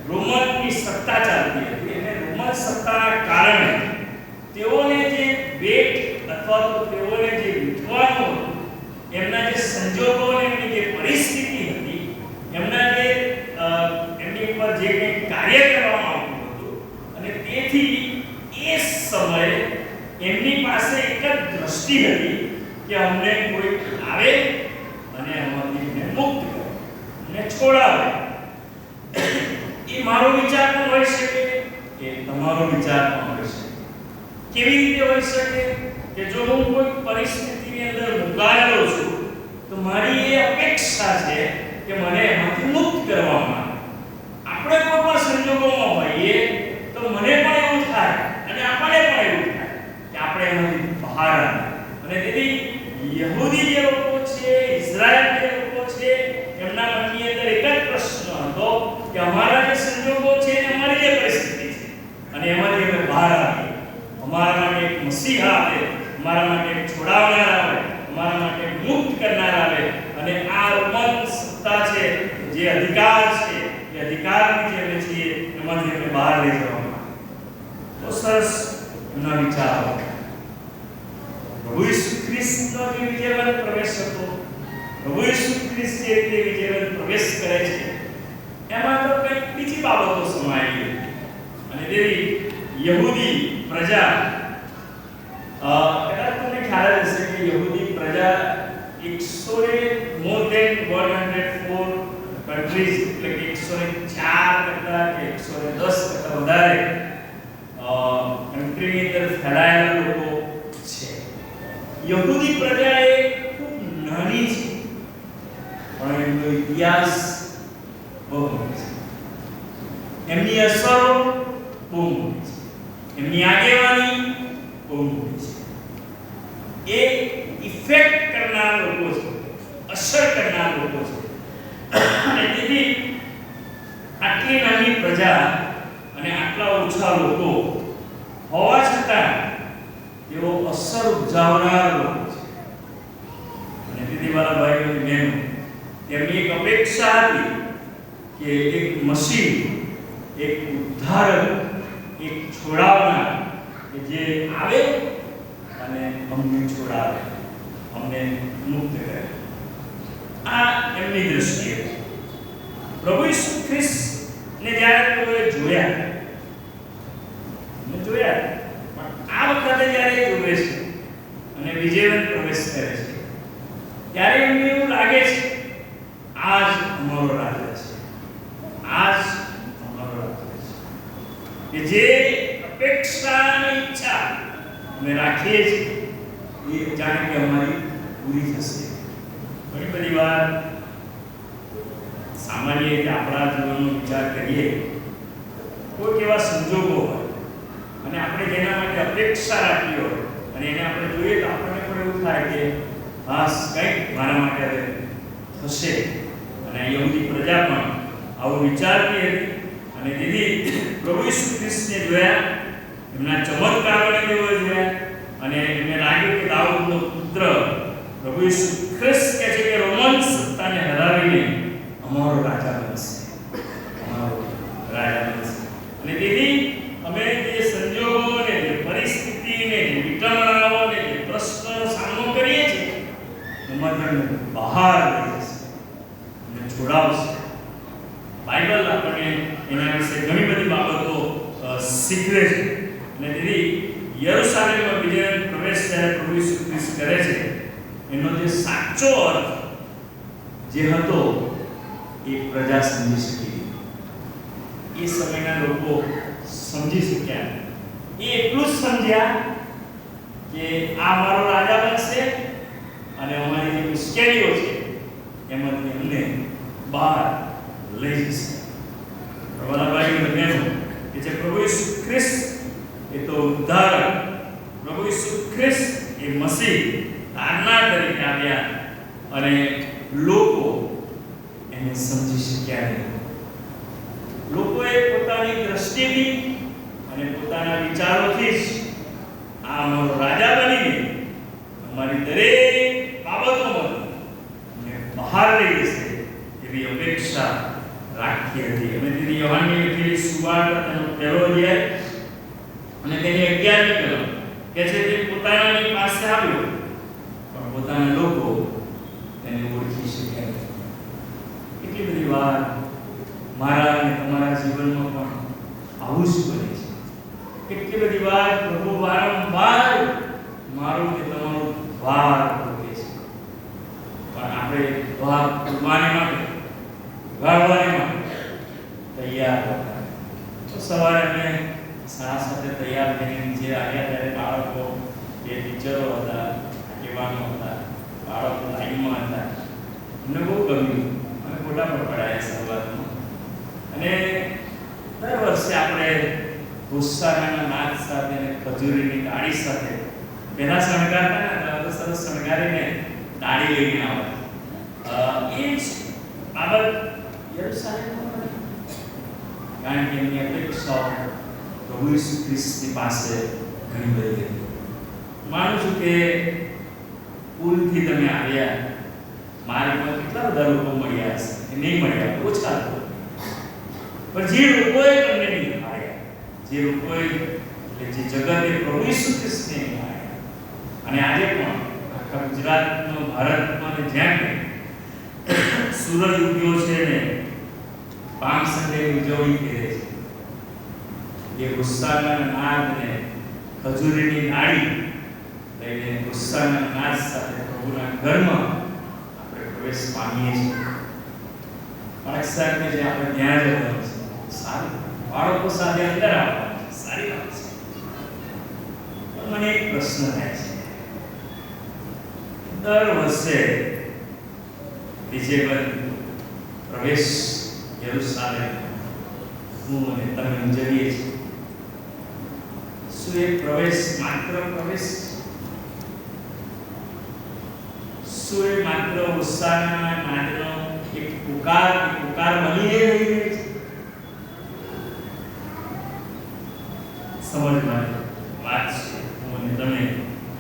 રોમનની સત્તા ચાલતી હતી અને રોમન સત્તાના કારણે તેઓને જે વેટ અથવા તો તેઓને જે વિઠવાનું હતું, એમના જે સંજોગો અને એમની જે પરિસ્થિતિ હતી, એમના જે એમની ઉપર જે કંઈ કાર્ય કરવામાં આવતું હતું, અને તેથી એ સમયે એમની પાસે એક જ દ્રષ્ટિ હતી કે અમને કોઈ આવે અને અમને મુક્ત કરે અને છોડાવે. એ મારો વિચાર પણ હોઈ શકે, એ તમારો વિચાર પણ હોઈ શકે. કેવી રીતે હોઈ શકે કે જો હું કોઈ પરિસ્થિતિની અંદર મુકાયેલો છું તો મારી એ અપેક્ષા છે કે મને એમાંથી મુક્ત કરવામાં આવે. આપણે કોઈ પણ સંજોગોમાં હોઈએ તો મને પણ એવું થાય અને આપણને પણ એવું થાય કે આપણે એમાંથી બહાર આવીએ. અને તેથી યહૂદી જે લોકો છે, ઇઝરાયલ જે લોકો છે, એમના મનની અંદર એક જ પ્રશ્ન હતો કે અમારા જે સંજોગો છે અને અમારી જે પરિસ્થિતિ છે અને એમાંથી અમે બહાર આવીએ. અમારા માટે એક મસીહા આવે, અમારા માટે એક છોડાવનાર આવે, અમારા માટે મુક્ત કરનાર આવે અને આ રોમન સત્તા છે, જે અધિકાર છે, એ અધિકારની જે અમે છીએ એમાંથી અમે બહાર લઈ જવામાં. તો સરસ એમના વિચારો. પ્રભુ ઈસુ ખ્રિસ્તનો જે વિજયવંત પ્રવેશ હતો, પ્રભુ ઈસુ ખ્રિસ્ત જે રીતે વિજયવંત પ્રવેશ કરે છે એમાં તો કંઈક બીજી બાબતો સમાયેલી હતી. અને તેવી યહૂદી પ્રજા, કદાચ તમને ખ્યાલ જ હશે કે યહૂદી પ્રજા 104 કન્ટ્રીઝ એટલે કે 104 કરતા કે 110 કરતા વધારે કન્ટ્રીની અંદર ફેલાયેલા લોકો છે. યહૂદી પ્રજા એ ખૂબ નાની છે પણ એમનો ઇતિહાસ બહુ મોટો છે. એમની અસરો બહુ મોટી છે, એમની આગેવાની બહુ મોટી છે. એ ઇફેક્ટ કરનાર લોકો છે, અસર કરનાર લોકો છે. અને તેથી આટલી નાની પ્રજા અને આટલા ઓછા લોકો હોવા છતાં તેઓ અસર ઉપજાવનાર લોકો છે. અને તેથી મારા ભાઈઓ અને બહેનો, તેમની એક અપેક્ષા હતી કે એક મસીહ, એક ઉદ્ધારક, એક છોડાવનાર કે જે આવે અને અમને છોડાવે, અમને મુક્ત કરે. આ એમની દ્રષ્ટિએ પ્રભુ ઈસુ ખ્રિસ્તને જ્યારે તેઓએ જોયા, પણ આ વખતે જ્યારે જોવે છે અને વિજયવંત પ્રવેશ કરે છે ત્યારે એમને એવું લાગે છે આ જ અમારો રાજા છે, આ જ અમારો રાજા છે. કે જે અપેક્ષા અને ઈચ્છા અમે રાખીએ છીએ એ જાણે કે અમારી પૂરી થશે. ઘણી બધી વાર સામાન્ય રીતે આપણા જીવનનો વિચાર કરીએ, કોઈ એવા સંજોગો હોય અને આપણે જેના માટે અપેક્ષા રાખી હોય અને એને આપણે જોઈએ તો આપણને પણ એવું થાય કે હા, કંઈક મારા માટે હવે થશે. અને યહૂદી પ્રજા પણ આવું વિચારતી હતી. અને તેથી પ્રભુ ઈસુ ખ્રિસ્તને જોયા, એમના ચમત્કારોને તેઓએ જોયા અને એમને લાગ્યું કે દાઉદનો પુત્ર પ્રભુ ઈસુ ખ્રિસ્ત કહે છે કે રોમન સત્તાને હરાવીને અમારો રાજા બનશે, અમારો રાજા બનશે. અને તેથી અમે જે સંજોગોને, જે પરિસ્થિતિને, જે વિટંબણાઓને, જે પ્રશ્નનો સામનો કરીએ છીએ એમાંથી બહાર લઈ જશે અને છોડાવશે. બાઇબલ આપણને એના વિશે ઘણી બધી બાબતો શીખવે છે. અને તેથી યરુશલેમમાં વિજયવંત પ્રવેશ જ્યારે પ્રભુ ઈસુ ખ્રિસ્ત કરે છે એનો જે સાચો અર્થ જે હતો એ પ્રજા સમજી શકી. એ સમયના લોકો સમજી શક્યા. એ એટલું જ સમજ્યા કે આ મારો રાજા બનશે અને અમારી જે મુશ્કેલીઓ છે એમાંથી અમને બહાર લઈ જશે. પ્રભુના ભાઈઓ અને બહેનો, કે જે પ્રભુ ઈસુ ખ્રિસ્ત એ તો ઉદ્ધારક, પ્રભુ ઈસુ ખ્રિસ્ત એ મસીહ તારનાર તરીકે આવ્યા અને લોકો એને સમજી શક્યા નહીં. લોકોએ પોતાની દ્રષ્ટિથી અને પોતાના વિચારોથી જ આ અમારો રાજા બનીને અમારી દરેક બાબતોમાં બહાર લઈ જશે એવી અપેક્ષા રાખી હતી. અને તેથી યોહાનની લખેલી સુવાર્તાનો પહેલો અધ્યાય અને તેની 11મી કલમ કે છે તે પોતાનાની પાસે આવ્યો પણ પોતાના લોકો તેને ઓળખી શક્યા નહીં. એટલી બધી વાર મારા અને તમારા જીવનમાં પણ આવું જ બને છે. કેટલી બધી વાર પ્રભુ વારંવાર મારું કે તમારું દ્વાર ખોલે છે, પણ આપણે દ્વાર ખોલવાને માટે ગાળવાને માટે તૈયાર હતા. તો સવારે અમે શાળા સાથે તૈયાર થઈને નીચે આવ્યા ત્યારે બાળકો જે ટીચરો હતા, આગેવાનો હતા, બાળકો લાઈનમાં હતા. અમને બહુ ગમ્યું. અમે ફોટા પણ પડાયા શરૂઆતમાં. અને દર વર્ષે આપણે ભૂસારાના નાદ સાથે અને ખજૂરીની ડાળી સાથે પહેલા શણગારતા ને સરસ શણગારીને ડાળી લઈને આવતા. એ જ બાબત યરુશલેમમાં કારણ કે એમની અપેક્ષાઓ પ્રભુ ઈસુ ખ્રિસ્તની પાસે ઘણી બધી હતી. માનું છું કે પુલથી તમે આવ્યા, માર્ગમાં કેટલા બધા લોકો મળ્યા હશે, નહીં મળ્યા ઓછા લોકો, પણ જે લોકોએ તમને નહીં મળ્યા, જે લોકોએ એટલે જે જગતે પ્રભુ ઈસુ ખ્રિસ્તને નહીં મળ્યા, અને આજે પણ આખા ગુજરાતમાં, ભારતમાં ને જ્યાં સૂરજ ઉગ્યો છે ને પામ સંડેની ઉજવણી કરે છે, એ ગુસ્સાના નાદ ને ખજૂરીની ડાળી લઈને ગુસ્સાના નાદ સાથે પ્રભુના ઘરમાં આપણે પ્રવેશ પામીએ છીએ. બાળક સાથે જે આપણે ત્યાં જવાનું છે સારું, બાળકો સાથે અંદર આવવાનું છે સારી વાત છે. પણ મને એક પ્રશ્ન થાય છે, દર વર્ષે વિજયવન પ્રવેશ યરુશલેમ હું અને તમે ઉજવીએ છીએ. શું એ પ્રવેશ માત્ર પ્રવેશ? શું એ માત્ર ઉત્સાહના નાદનો એક પુકાર બની રહી છે? સમજવાની વાત છે. હું અને તમે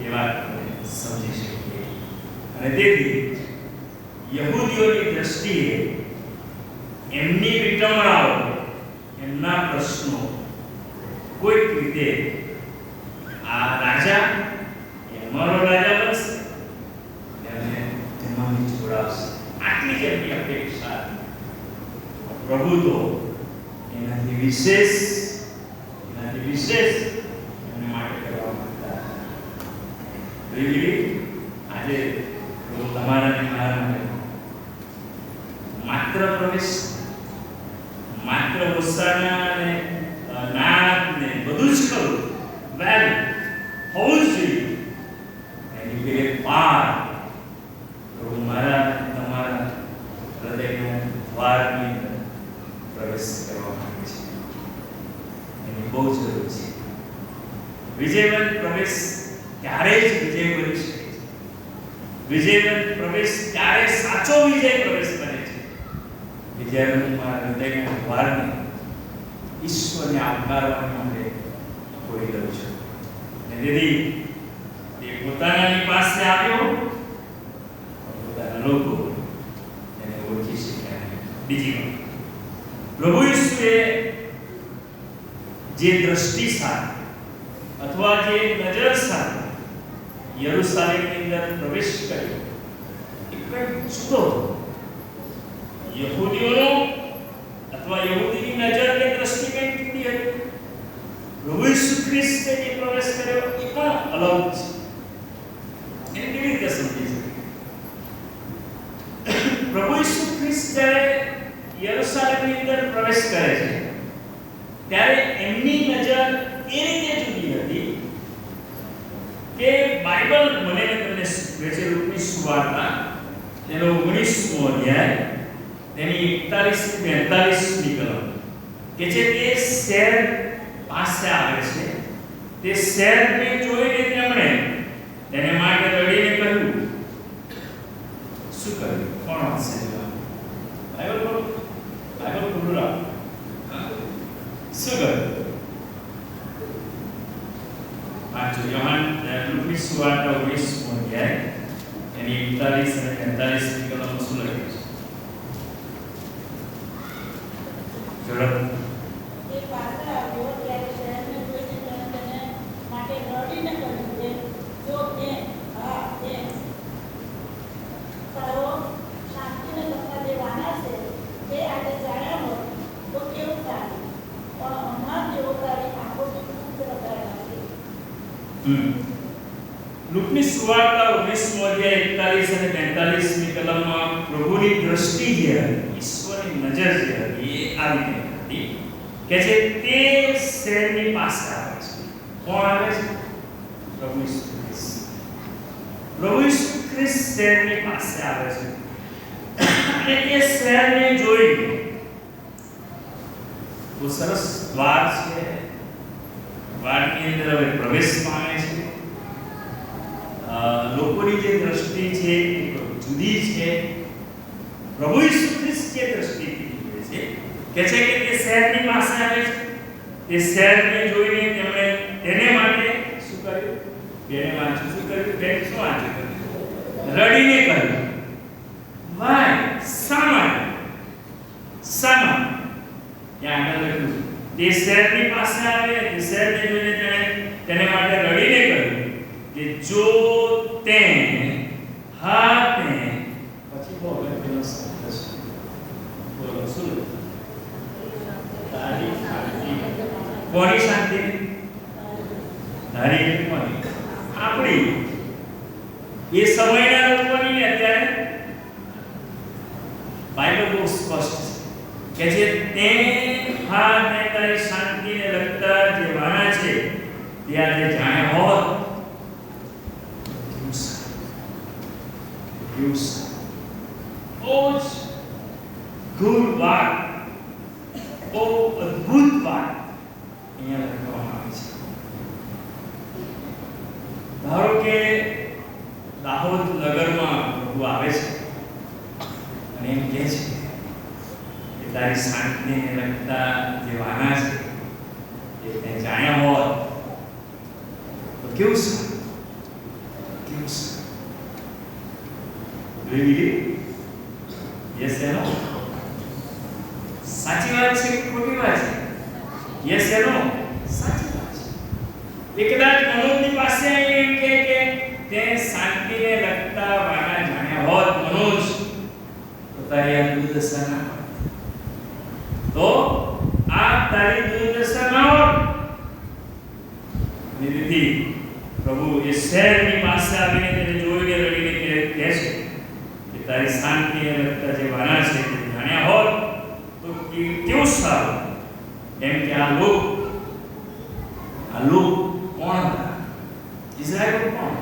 એ વાતને સમજી શકીએ. અને તેથી યહૂદીઓની દ્રષ્ટિએ એમની વિટંબણાઓ, એમના પ્રશ્નો કોઈક રીતે આ રાજા એ અમારો રાજા બનશે અને તેમાં જોડાશે, આટલી જ એમની અપેક્ષા. પ્રભુ તો એનાથી વિશેષ એમને માટે કરવા માંગતા. આજે તમારા અને મારા માટે માત્ર પ્રવેશ, માત્ર ઉત્સાહના અને નાદ ને બધું જ ખરું વેલ હોવું જ જોઈએ. એની પેલે પાર પ્રભુ મારા તમારા હૃદયના દ્વારની અંદર પ્રવેશ કરવા માંગે છે. એની બહુ જરૂર છે. વિજયવંત પ્રવેશ ત્યારે જ વિજય બની શકે છે. વિજયવંત પ્રવેશ ત્યારે સાચો વિજય પ્રવેશ બને છે કે જ્યારે હું મારા હૃદયના દ્વારને ઈશ્વરને આવકારવા માટે ખોલી દઉં છું. અને તેથી તે પોતાનાની પાસે આવ્યો, પોતાના લોકો એને ઓળખી શક્યા. બીજી વાત, પ્રભુ ઈસુએ જે દ્રષ્ટિ સાથે અથવા જે નજર સાથે યરુશલેમની અંદર પ્રવેશ કર્યો એ કંઈક જુદો. યહૂદીઓનો અથવા યહૂદીની નજર કે દ્રષ્ટિ કંઈક જુદી હતી. પ્રભુ ઈસુ ખ્રિસ્તે જે પ્રવેશ કર્યો એ પણ અલગ છે. એને કેવી રીતે સમજી શકીએ? પ્રભુ ઈસુ ખ્રિસ્ત જ્યારે યરુશલેમની અંદર પ્રવેશ કરે છે ત્યારે એમની નજર એ રીતે જુદી હતી કે બાઇબલ મને તમને શીખવે છે. લુકની સુવાર્તા તેનો 19મો અધ્યાય તેની 41 થી 42મી કલમ કે છે તે શહેર પાસે આવે છે. તે શહેરને જોઈને તેમણે તેને માટે રડીને કહ્યું. શું કહ્યું? કોણ હશે? આગળ ખુલ્લું રાખ. શું કર્યું? વાંચો યોહાન લુકની સુવાર્તા 19મો અધ્યાય એની 41 અને 45 ની કલમો શું લખ્યું છે? ઝડપ.
એ પાસે આવ્યો ત્યારે શહેરને જોઈને તેને માટે રડીને કહ્યું કે જો તે તારો શાંતિને લગતા જે વાના છે તે આજે જાણ્યા હોત તો કેવું સારું, પણ અમાર જેવો તારી આંખોથી ખૂબ રડાયા છે.
લુકની સુવાર્તા 19મો અધ્યાય 41 અને 45 ની કલમમાં પ્રભુની દ્રષ્ટિ જે હતી, ઈશ્વરની નજર જે હતી એ આ રીતે હતી કે જે તે શહેરની પાસે આવે છે. કોણ આવે છે? પ્રભુ ઈસુ ખ્રિસ્ત. પ્રભુ ઈસુ ખ્રિસ્ત શહેરની પાસે આવે છે અને તે શહેરને જોઈને બહુ સરસ દ્વાર છે, દ્વારની અંદર હવે પ્રવેશ પામે છે. લોકોની જે દ્રષ્ટિ છે એ જુદી છે. પ્રભુ ઈસુ ખ્રિસ્ત જે દ્રષ્ટિથી જુએ છે કે છે કે તે શહેરની પાસે આવે છે. તે શહેરને જોઈને તેમણે તેને માટે શું કર્યું? બેને વાંચ્યું. શું કર્યું? બેન શું વાંચ્યું? રડીને કહ્યું. વાય સામાન ત્યાં આગળ લખ્યું તે શહેરની પાસે આવે, તે શહેરને જોઈને તેને માટે રડીને કહ્યું કે જો તે હાથે પછી બોલો પેલો શબ્દ છે. બોલો શું? તારી શાંતિ. કોની શાંતિ? તારી કોની? આપણી. એ સમયના લોકોની ને અત્યારે બાઇબલ બહુ સ્પષ્ટ છે કે જે તે હાથે તારી શાંતિને લગતા જે વાના છે તે આજે જાણ્યા હોત ગુડ વાત, ઓ અદ્ભુત વાત અહીંયા લખવામાં આવી છે. ધારો કે દાહોદ નગરમાં પ્રભુ આવે છે અને એમ કહે છે કે તારી શાંતિને લગતા જે વાના છે એ તે જાણ્યા હોત તો કેવું સારું, કેવું સારું. યસ એનો સાચી વાત છે કે ખોટી વાત છે? યસ એનો સાચી વાત છે. એ કદાચ મનોજની પાસે આવીને એમ કહે કે તે શાંતિને લગતા વાના જાણ્યા હોત મનોજ તો તારી આ દુર્દશા ના હોત. તો આ તારી દુર્દશા ના હોત. નિધિ પ્રભુ એ શહેરની પાસે આવીને તેને જોઈને રડીને કહે છે કે તારી શાંતિને લગતા જે વાના છે તે જાણ્યા હોત તો કેવું સારું. એમ કે આ લોક કોણ હતા? ઇઝરાયલ કોણ?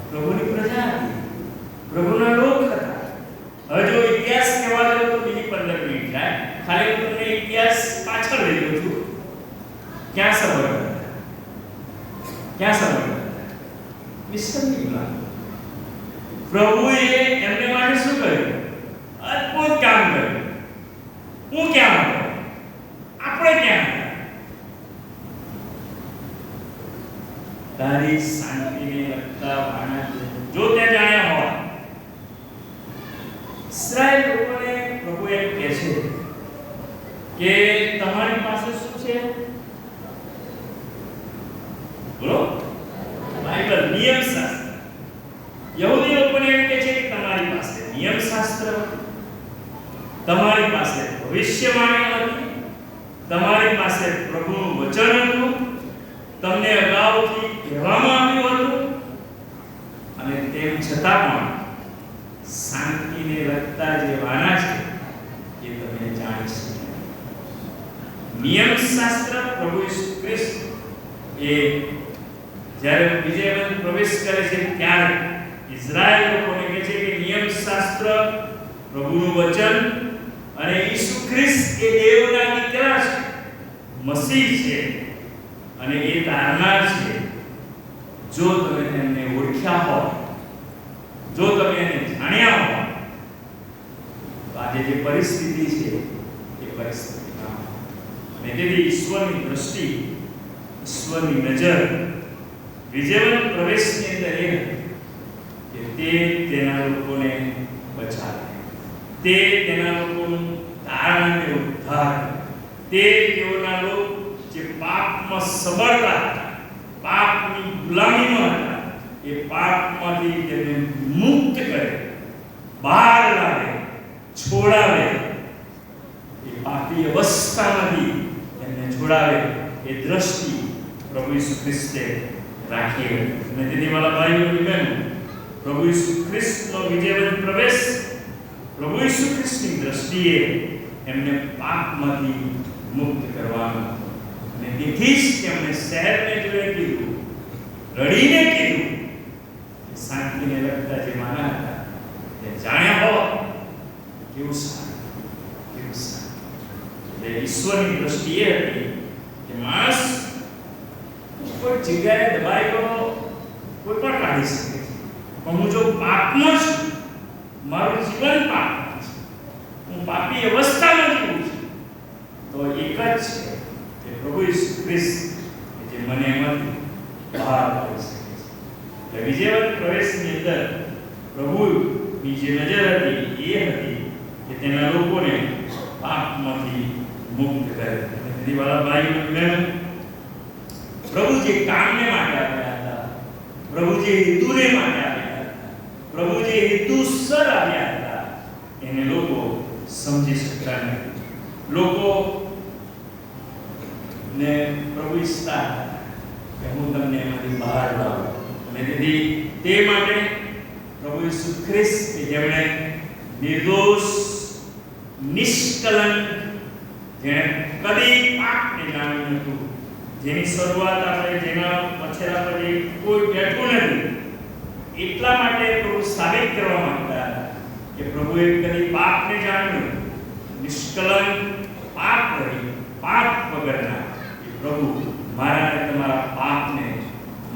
પ્રભુની પ્રજા હતી, પ્રભુના લોક હતા. હવે જો ઇતિહાસ કહેવા જાવ તો બીજી 15 મિનિટ થાય. ખાલી હું તમને ઇતિહાસ પાછળ લઈ જઉં છું. ક્યાં સમય હતા? ક્યાં સમય હતા? મિશનની ગુલામી. પ્રભુએ એમને માટે શું કર્યું? અદ્ભુત કામ કર્યું. હું ક્યાં હતો? આપણે ક્યાં હતા? તારી શાંતિને લગતા વાના જો તે જાણ્યા હોય. ઇસ્રાયેલ લોકોને પ્રભુ એમ કહે છે કે તમારી પાસે શું છે? બોલો. બાઇબલ, નિયમશાસ્ત્ર. યહૂદી લોકોને એમ કહે છે કે તમારી પાસે નિયમશાસ્ત્ર, તમારી પાસે ભવિષ્યવાણી હતી, તમારી પાસે પ્રભુનું વચન હતું, તમને અગાઉથી કહેવામાં આવ્યું હતું અને તેમ છતાં પણ શાંતિને લગતા જે વાના છે એ તમે જાણી શકો. નિયમશાસ્ત્ર પ્રભુ ઈસુ ખ્રિસ્ત એ જ્યારે વિજયવંત પ્રવેશ કરે છે ત્યારે ઇઝરાયલ લોકોને કહે છે કે નિયમશાસ્ત્ર, પ્રભુનું વચન અને ઈસુ ખ્રિસ્ત એ દેવના દીકરા છે, મસીહ છે અને એ તારનાર છે. જો તમે તેમને ઓળખ્યા હો, જો તમે એને જાણ્યા હો આજે જે પરિસ્થિતિ છે એ પરિસ્થિતિમાં. અને તેથી ઈશ્વરની દ્રષ્ટિ, ઈશ્વરની નજર વિજયવંત પ્રવેશની અંદર એ કે તે તેના લોકોને બચાવે, તે તેના લોકોનું તારણ અને ઉદ્ધાર, તે તેઓના લોકો જે પાપમાં સબળતા હતા, પાપની ગુલામીમાં હતા, એ પાપમાંથી તેમને મુક્ત કરે, બહાર લાવે, છોડાવે, એ પાપી અવસ્થામાંથી તેમને છોડાવે, એ દ્રષ્ટિ પ્રભુ ઈસુ ખ્રિસ્તે રાખી. અને તેથી મારા ભાઈઓ અને બહેનો, પ્રભુ ઈસુ ખ્રિસ્તનો વિજયવંત પ્રવેશ, પ્રભુ ઈસુ ખ્રિસ્તની દ્રષ્ટિએ એમને પાપમાંથી મુક્ત કરવાનો. અને તેથી જ તેમણે શહેરને જોડે કીધું, રડીને કીધું, શાંતિને લગતા જે માના હતા તે જાણ્યા હો કેવું સારું, કેવું સારું. એટલે ઈશ્વરની દ્રષ્ટિ એ હતી કે માણસ કોઈ જગ્યાએ દબાઈ ગયો કોઈ પણ કાઢી શકે છે, પણ હું જો પાપમાં છું, મારું જીવન પાપમાં છે, હું પાપી અવસ્થામાં જીવું છું, તો એક જ છે કે પ્રભુ ઈસુ ખ્રિસ્ત જે મને એમાંથી બહાર કાઢી શકે છે. એટલે વિજયવંત પ્રવેશની અંદર પ્રભુની જે નજર હતી એ હતી કે તેના લોકોને પાપમાંથી મુક્ત કરે. તેથી વાલા ભાઈઓ અને બહેનો, પ્રભુ જે કામને માટે આવ્યા હતા, પ્રભુ જે હેતુને માટે આવ્યા હતા, પ્રભુ જે હેતુસર આવ્યા હતા, એને લોકો સમજી શકતા નથી. લોકો ને પ્રભુ ઈચ્છતા કે હું તમને એમાંથી બહાર લાવું. અને તેથી તે માટે પ્રભુ ઈસુ ખ્રિસ્ત કે જેમણે નિર્દોષ, નિષ્કલંક, જેણે કદી પાપને જાણ્યું નહોતું, જેની શરૂઆત આપણે જેના પછેરા પર કોઈ બેઠું નથી, એટલા માટે પ્રભુ સાબિત કરવા માંગતા હતા કે પ્રભુએ કદી પાપને જાણ્યું, નિષ્કલંક, પાપ રહી, પાપ વગરના એ પ્રભુ મારા અને તમારા પાપને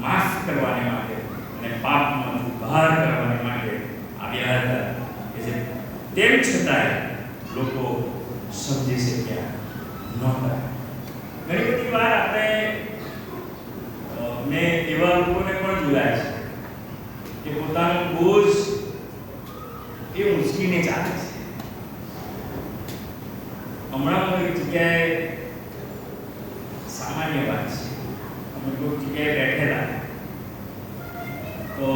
માફ કરવાને માટે અને પાપમાંથી બહાર કરવાને માટે આવ્યા હતા. કે જે તેમ છતાંય લોકો સમજી શક્યા નહોતા. ઘણી બધી વાર આપણે મેં એવા લોકોને પણ જોયા છે કે પોતાનો બોજ એ ઉંચકીને ચાલે છે. હમણાં એક જગ્યાએ સામાન્ય વાત છે, અમે કોઈ જગ્યાએ બેઠેલા તો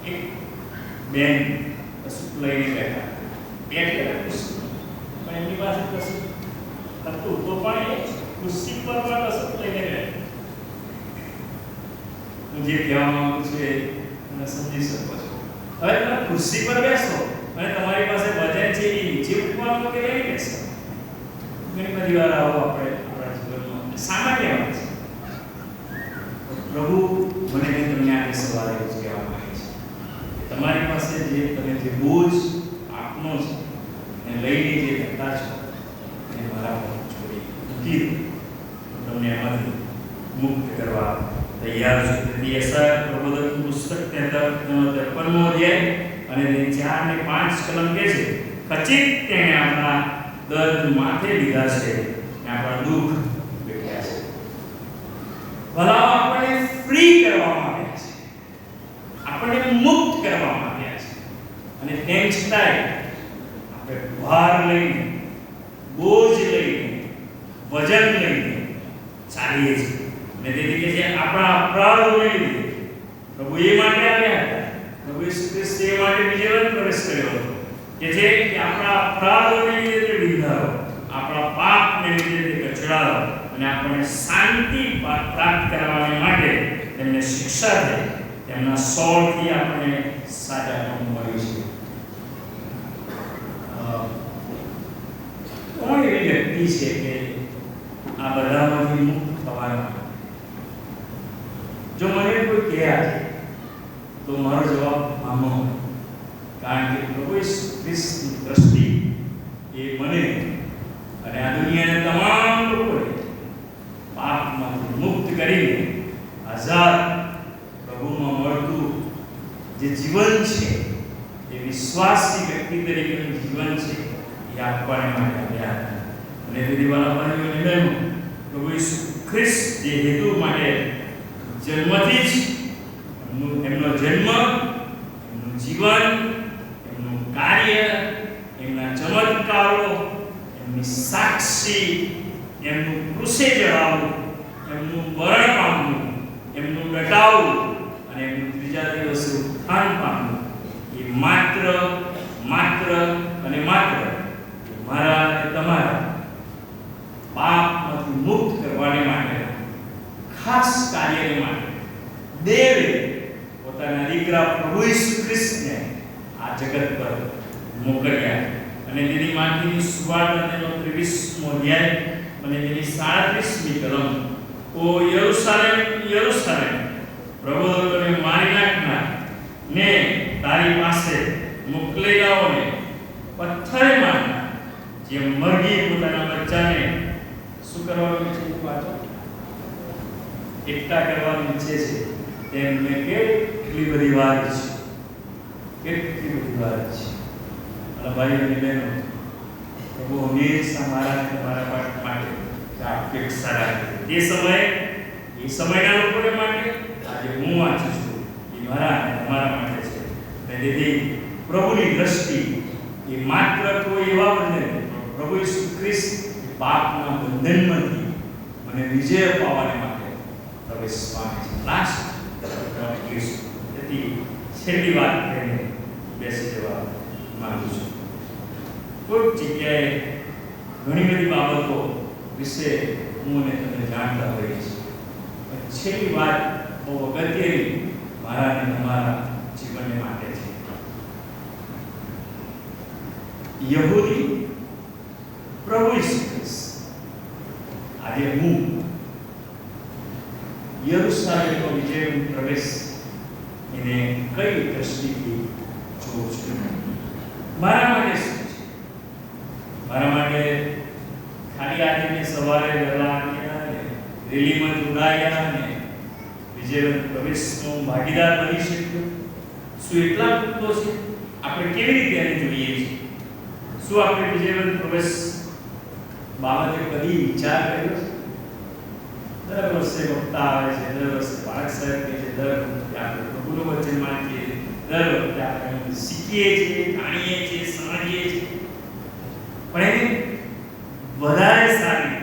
એક બેન કશું લઈને બેઠા, પણ એમની પાસે કશું હતું તો પણ એ ખુરશી પર પણ કશું લઈને બેઠા. હું જે કહેવા માંગુ છું એ તમે સમજી શકો છો. હવે તમે ખુરશી પર બેસો અને તમારી પાસે વજન છે એ નીચે મૂકવાનું કે લઈ બેસો. ઘણી બધી વાર આવો આપણે આપણા જીવનમાં સામાન્ય વાત છે. પ્રભુ મને તમને આજે સવારે એવું જ કહેવા માંગે છે કે તમારી પાસે જે તમે જે બોજ આપનો છે એને લઈને જે જતા છો એને મારા પર છોડી મૂકી દો, તમને એમાંથી મુક્ત કરવા તૈયાર છું. તેથી યશાયા પ્રબોધક પુસ્તક 53મો અધ્યાય અને 4 અને 5 કલમ કહે છે, ખચિત તેણે આપણા દર્દ માથે લીધા છે અને આપણા દુઃખ વેઠ્યા છે. ભલાઓ આપણને ફ્રી કરવામાં આવ્યા છે, આપણને મુક્ત કરવામાં આવ્યા છે, અને તેમ છતાંય આપણે ભાર લઈને, બોજ લઈને, વજન લઈને ચાલીએ છીએ. અને તેથી કે જે આપણા અપરાધોને લીધે પ્રભુ એ માટે આવ્યા હતા, પ્રભુ ઈસુ ખ્રિસ્ત એ માટે વિજયવંત પ્રવેશ કર્યો હતો કે જે કે આપણા અપરાધોને લીધે તે વિંધારો, આપણા પાપને લીધે તે કચડાયો અને આપણને શાંતિ પ્રાપ્ત કરવાને માટે તેમને શિક્ષા થઈ, તેમના સોળથી આપણને સાજાપણું મળ્યું છે. કોણ એવી વ્યક્તિ છે કે આ બધામાંથી મુક્ત થવાના? જો મને કોઈ કહે છે તો મારો જવાબ આમ, કારણ કે પ્રભુ ઈસુ ખ્રિસ્તની દ્રષ્ટિ એ મને અને આ દુનિયાના તમામ લોકોને પાપમાંથી મુક્ત કરીને આઝાદ પ્રભુમાં મળતું જે જીવન છે એ વિશ્વાસી વ્યક્તિ તરીકેનું જીવન છે એ આપવાને માટે આવ્યા હતા. અને તેથી વાલા ભાઈઓ અને બહેનો, પ્રભુ ઈસુ ખ્રિસ્ત જે હેતુ માટે જન્મથી જ એમનો જન્મ, એમનું જીવન, એમનું કાર્ય, એમના ચમત્કારો, એમની સાક્ષી, એમનું ક્રુસે જડાવવું, એમનું મરણ પામવું, એમનું ડટાવવું અને એમનું ત્રીજા દિવસે ઉત્થાન પામવું એ માત્ર અને માત્ર મારા અને તમારા પાપમાંથી મુક્ત કરવાને માટે ખાસ કાર્યને માટે દેવે પોતાના દીકરા પ્રભુ ઈસુ ખ્રિસ્તને આ જગત પર મોકલ્યા. અને તેની માટીની સુવાર્તાનો 23મો અધ્યાય અને તેની 37મી કલમ, ઓ યરુશલેમ યરુશલેમ, પ્રબોધકોને મારી નાખનાર ને તારી પાસે મોકલેલાઓને પથ્થરે મારનાર, જે મરઘી પોતાના બચ્ચાને શું કરવાનું છે? એકઠા કરવાનું ઈચ્છે છે, તેમને કેટલી બધી વાર છે. અને ભાઈઓ અને બહેનો, પ્રભુ હંમેશા મારા અને તમારા માટે અપેક્ષા રાખે. તે સમયના લોકોને માટે આજે હું વાંચું છું એ મારા અને તમારા માટે છે. અને તેથી પ્રભુની દ્રષ્ટિ એ માત્ર કોઈ એવા બંધન, પ્રભુ ઈસુ ખ્રિસ્ત પાપના બંધનમાંથી મને વિજય અપાવવાને માટે પ્રવેશ પામે છે. લાસ્ટ તેથી છેલ્લી વાત કહીને બેસી જવા માંગુ છું. કોઈક જગ્યાએ ઘણી બધી બાબતો વિશે હું અને તમે જાણતા હોઈએ છીએ, પણ છેલ્લી વાત બહુ અગત્યની મારા અને તમારા જીવનને માટે છે. યહૂદી પ્રભુ ઈસુ ખ્રિસ્ત આજે હું યરુશલેમનો વિજયનો પ્રવેશ એને કઈ દ્રષ્ટિથી જોઉં છું? મારા માટે શું છે? મારા માટે ખાલી આજે સવારે વહેલા આવ્યા ને રેલીમાં જોડાયા ને વિજયનો પ્રવેશનો ભાગીદાર બની શક્યો, શું એટલા પૂરતો છે? આપણે કેવી રીતે એને જોઈએ છીએ? શું આપણે વિજયનો પ્રવેશ બાબતે કદી વિચાર કર્યો છે? દર વર્ષે વક્તા આવે છે, દર વર્ષે બાળક સાહેબ કહે છે, દર વખતે આપણે પ્રભુનું વચન વાંચીએ, દર વખતે આપણે શીખીએ છીએ, જાણીએ છીએ, સમજીએ છીએ, પણ એને વધારે સારી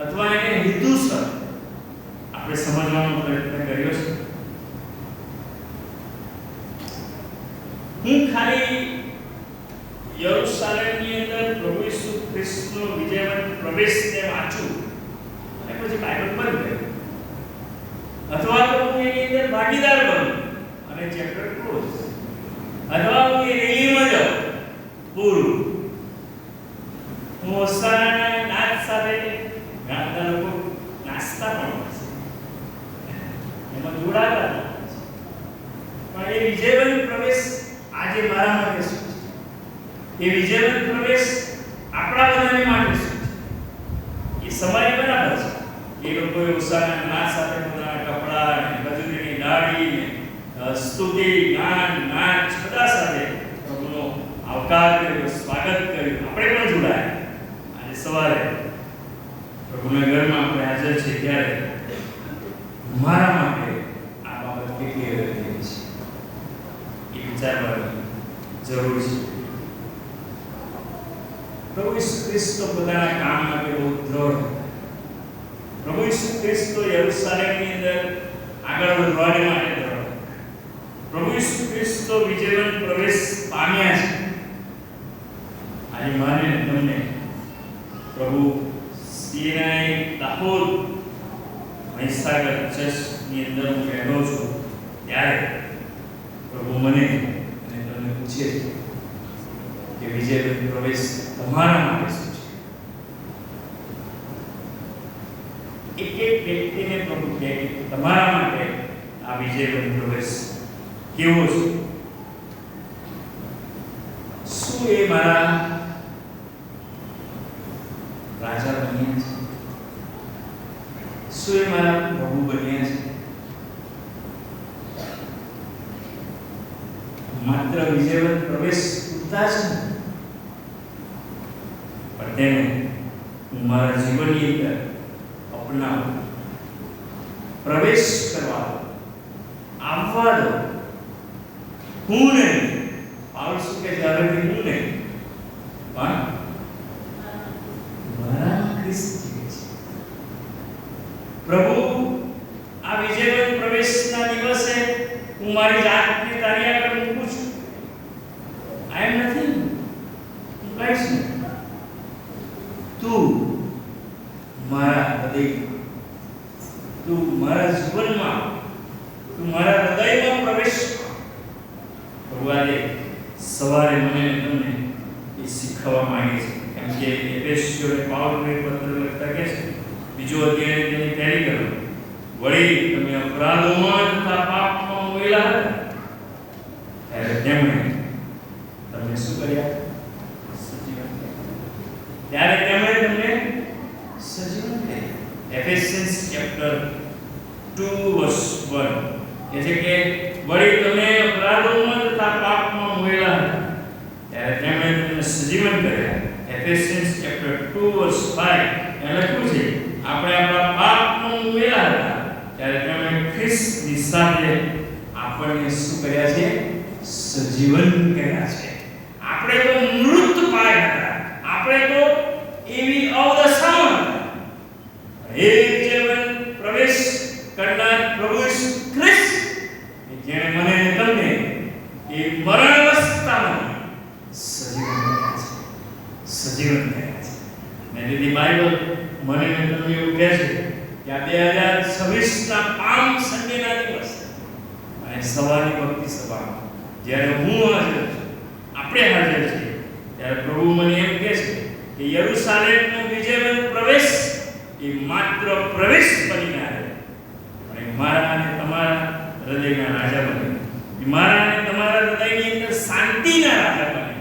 અથવા એને હેતુસર આપણે સમજવાનો પ્રયત્ન કર્યો છે? હું ખાલી યરુશલેમની અંદર પ્રભુ ઈસુ ખ્રિસ્તનો વિજયવંત પ્રવેશને વાંચું અને પછી બાઇબલ બંધ કર્યું, અથવા તો હું એની અંદર ભાગીદાર બનું અને ચેપ્ટર ક્લોઝ, અથવા હું એ રેલીમાં જાઉં પૂરું. હું ઓસાના નાચ સાથે ગાતા લોકો નાચતા પણ હોય છે, એમાં જોડાતા પણ એ વિજયવંત પ્રવેશ આજે મારા માટે શું છે? એ વિજયવંત પ્રવેશ આપણા બધાને માટે શું છે? એ સમય બરાબર છે. એ લોકોએ ઉત્સાહના નાચ સાથે પોતાના કપડા અને ખજૂરીની ડાળી ને સ્તુતિ, ગાન, નાચ બધા સાથે પ્રભુનો આવકાર કર્યો, સ્વાગત કર્યું. આપણે પણ જોડાયા. આજે સવારે પ્રભુના ઘરમાં આપણે હાજર છે ત્યારે મારા માટે આ બાબત કેટલી અગત્યની છે એ વિચારવાની જરૂર છે. પ્રભુ ઈસુ ખ્રિસ્ત પોતાના કામ માટે બહુ દ્રઢ. પ્રભુ ઈસુ ખ્રિસ્ત યરુશલેમની અંદર આગળ વધવાને માટે દ્રઢ. પ્રભુ ઈસુ ખ્રિસ્ત વિજયવંત પ્રવેશ પામ્યા છે. આજે મારે તમને પ્રભુ સિનાઈ દાહોદ મહીસાગર ચર્ચની અંદર હું રહેલો છું ત્યારે પ્રભુ મને અને તમને પૂછે છે કે વિજયવંત પ્રવેશ તમારા માટે શું છે? એક વ્યક્તિને પ્રભુ કહે કે તમારા માટે આ વિજયવંત પ્રવેશ કેવો છે? શું એ મારા રાજા બન્યા છે? શું એ મારા પ્રભુ બન્યા છે? માત્ર વિજયવંત પ્રવેશ પૂરતા જ નથી, પણ તેને હું મારા જીવનની અંદર અપનાવું, પ્રવેશ કરવા દો, આવવા દો. હું નહીં, પાઉલુસ કે જ્યારે હું નહીં, પણ મારા ખ્રિસ્ત જીવે છે. પ્રભુ, આ વિજયવંત પ્રવેશના દિવસે હું મારી જાતને તારી આગળ મૂકું છું. આઈ એમ નથિંગ, હું કહીશ નહીં. તું મારા હૃદયમાં, તું મારા જીવનમાં, તું મારા હૃદયમાં પ્રવેશ કર. પ્રભુ આજે સવારે મને તમને એ શીખવવા માંગે છે. કેમ કે એફેસીઓને પાઉલને પત્ર લખતા કહે છે, બીજો અધ્યાય તેની તૈયારી કરો. વળી તમે અપરાધોમાં તથા પાપમાં મોયેલા હતા, ત્યારે તેમણે તમને શું કર્યા? સજીવન કર્યા. ત્યારે તેમણે તમને સજીવન કર્યા. એફેસિયન્સ ચેપ્ટર 2 વર્સ 1 કહે છે કે વળી તમે અપરાધોમાં તથા પાપમાં મોયેલા હતા, ત્યારે તેમણે તમને સજીવન કર્યા. એફેસિયન્સ ચેપ્ટર 2 વર્સ 5 એ લખ્યું છે, આપણે આપણા પાપમાં મોયેલા હતા ત્યારે તેમણે ખ્રિસ્તની સાથે આપણને શું કર્યા છે? સજીવન કર્યા છે. આપણે તો મૃત પાય હતા, આપણે તો એવી અવદશામાં હતા. હે જીવન પ્રવેશ કરનાર પ્રભુ ઈસુ ખ્રિસ્ત, જેણે મને અને તમને એ મરણ અવસ્થામાં સજીવન કર્યા છે, સજીવન કર્યા છે. ને તેથી બાઇબલ મને અને તમને એવું કહે છે કે આ 2026ના પામ સન્ડેના દિવસ અને સવારની ભક્તિ સભામાં જ્યારે હું હાજર છું, આપણે હાજર છીએ, ત્યારે પ્રભુ મને એમ કહે છે કે યરૂશાલેમનો વિજયવંત પ્રવેશ એ માત્ર પ્રવેશ બની ના રહે, પણ મારા અને તમારા હૃદયના રાજા બને. એ મારા અને તમારા હૃદયની અંદર શાંતિના રાજા બને.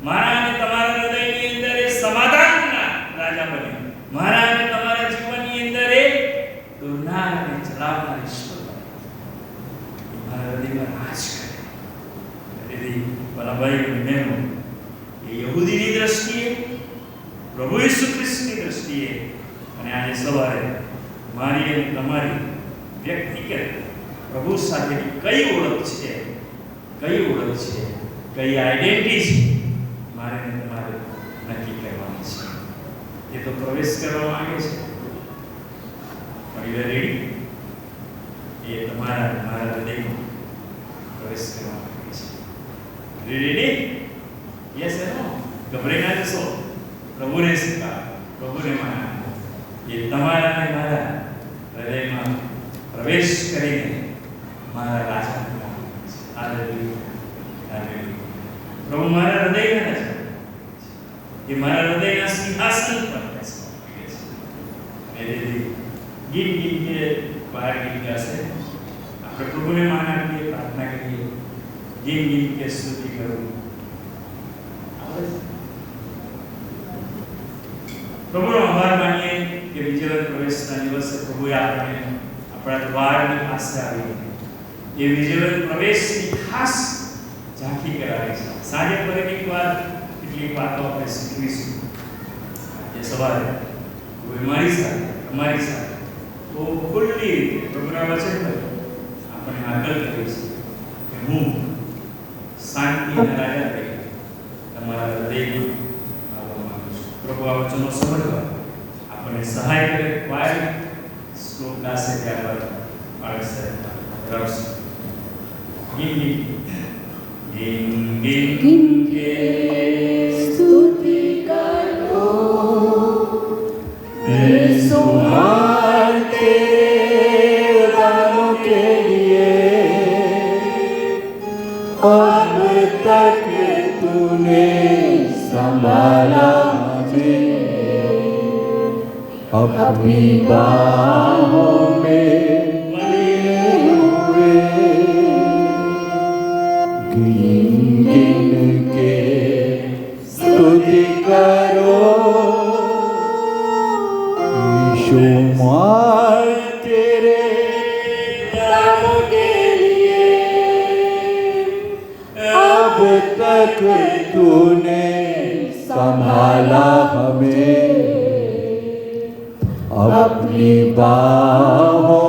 મારા અને તમારા હૃદયની અંદર એ સમાધાનના રાજા બને. મારા અને તમારા જીવનની અંદર એ દોરનાર અને ચલાવનાર ઈશ્વર બને. એ મારા હૃદયમાં રાજ કરે. તેથી ભલા ભાઈ અને બહેનો, એ યહૂદીની દ્રષ્ટિએ, પ્રભુ ઈસુ ખ્રિસ્તની દ્રષ્ટિએ અને આજે સવારે મારી અને તમારી વ્યક્તિગત પ્રભુ સાથેની કઈ ઓળખ છે, કઈ ઓળખ છે, કઈ આઈડેન્ટિટી છે, મારે ને તમારે નક્કી કરવાની છે. એ તો પ્રવેશ કરવા માંગે છે, પણ યુ આર રેડી? એ તમારા મારા હૃદયમાં પ્રવેશ કરવા માંગે છે. રેડી? યસ એર નો? ગભરાઈ ના જશો. પ્રભુને સ્વીકાર, પ્રભુને માન. એ તમારા અને મારા હૃદયમાં પ્રવેશ કરીને મારા રાજા પ્રભુ મારા હૃદયના રાજા, એ મારા હૃદયના સિંહાસન પર બેસવા માંગે છે. ગીત ગીત કે બહાર ગીત ગાશે, આપણે પ્રભુને માન આપીએ, પ્રાર્થના કરીએ, ગીત ગીત કે સ્તુતિ કરું. પ્રભુનો આભાર માનીએ કે વિજયવંત પ્રવેશના દિવસે પ્રભુએ આપણને આપણા દ્વારની પાસે આવી એ વિજયવંત પ્રવેશની ખાસ ઝાંખી કરાવી છે. સાંજે ફરી એકવાર કેટલીક વાતો આપણે શીખવીશું. એ સવારે કોઈ મારી સાથે, અમારી સાથે તો ખુલ્લી રીતે પ્રભુના વચન પર આપણે આગળ કરીશું કે હું શાંતિના રાજા તરીકે તમારા હૃદયમાં આવવા માંગુ છું. પ્રભુ આ વચનો સમજવા આપણને સહાય કરે. વાય શ્લોક ગાશે ત્યારબાદ બાળક સાહેબ રસ ગીત ગીત કે
स्तुति करो बेसुमार तेरे दानों के लिए अब तक तूने संभाला मुझे अपनी बाहों में लिए हुए गिन गिन के स्तुति करो यीशु मार तेरे नाम के लिए तक तूने संभाला हमें, अपनी बाहों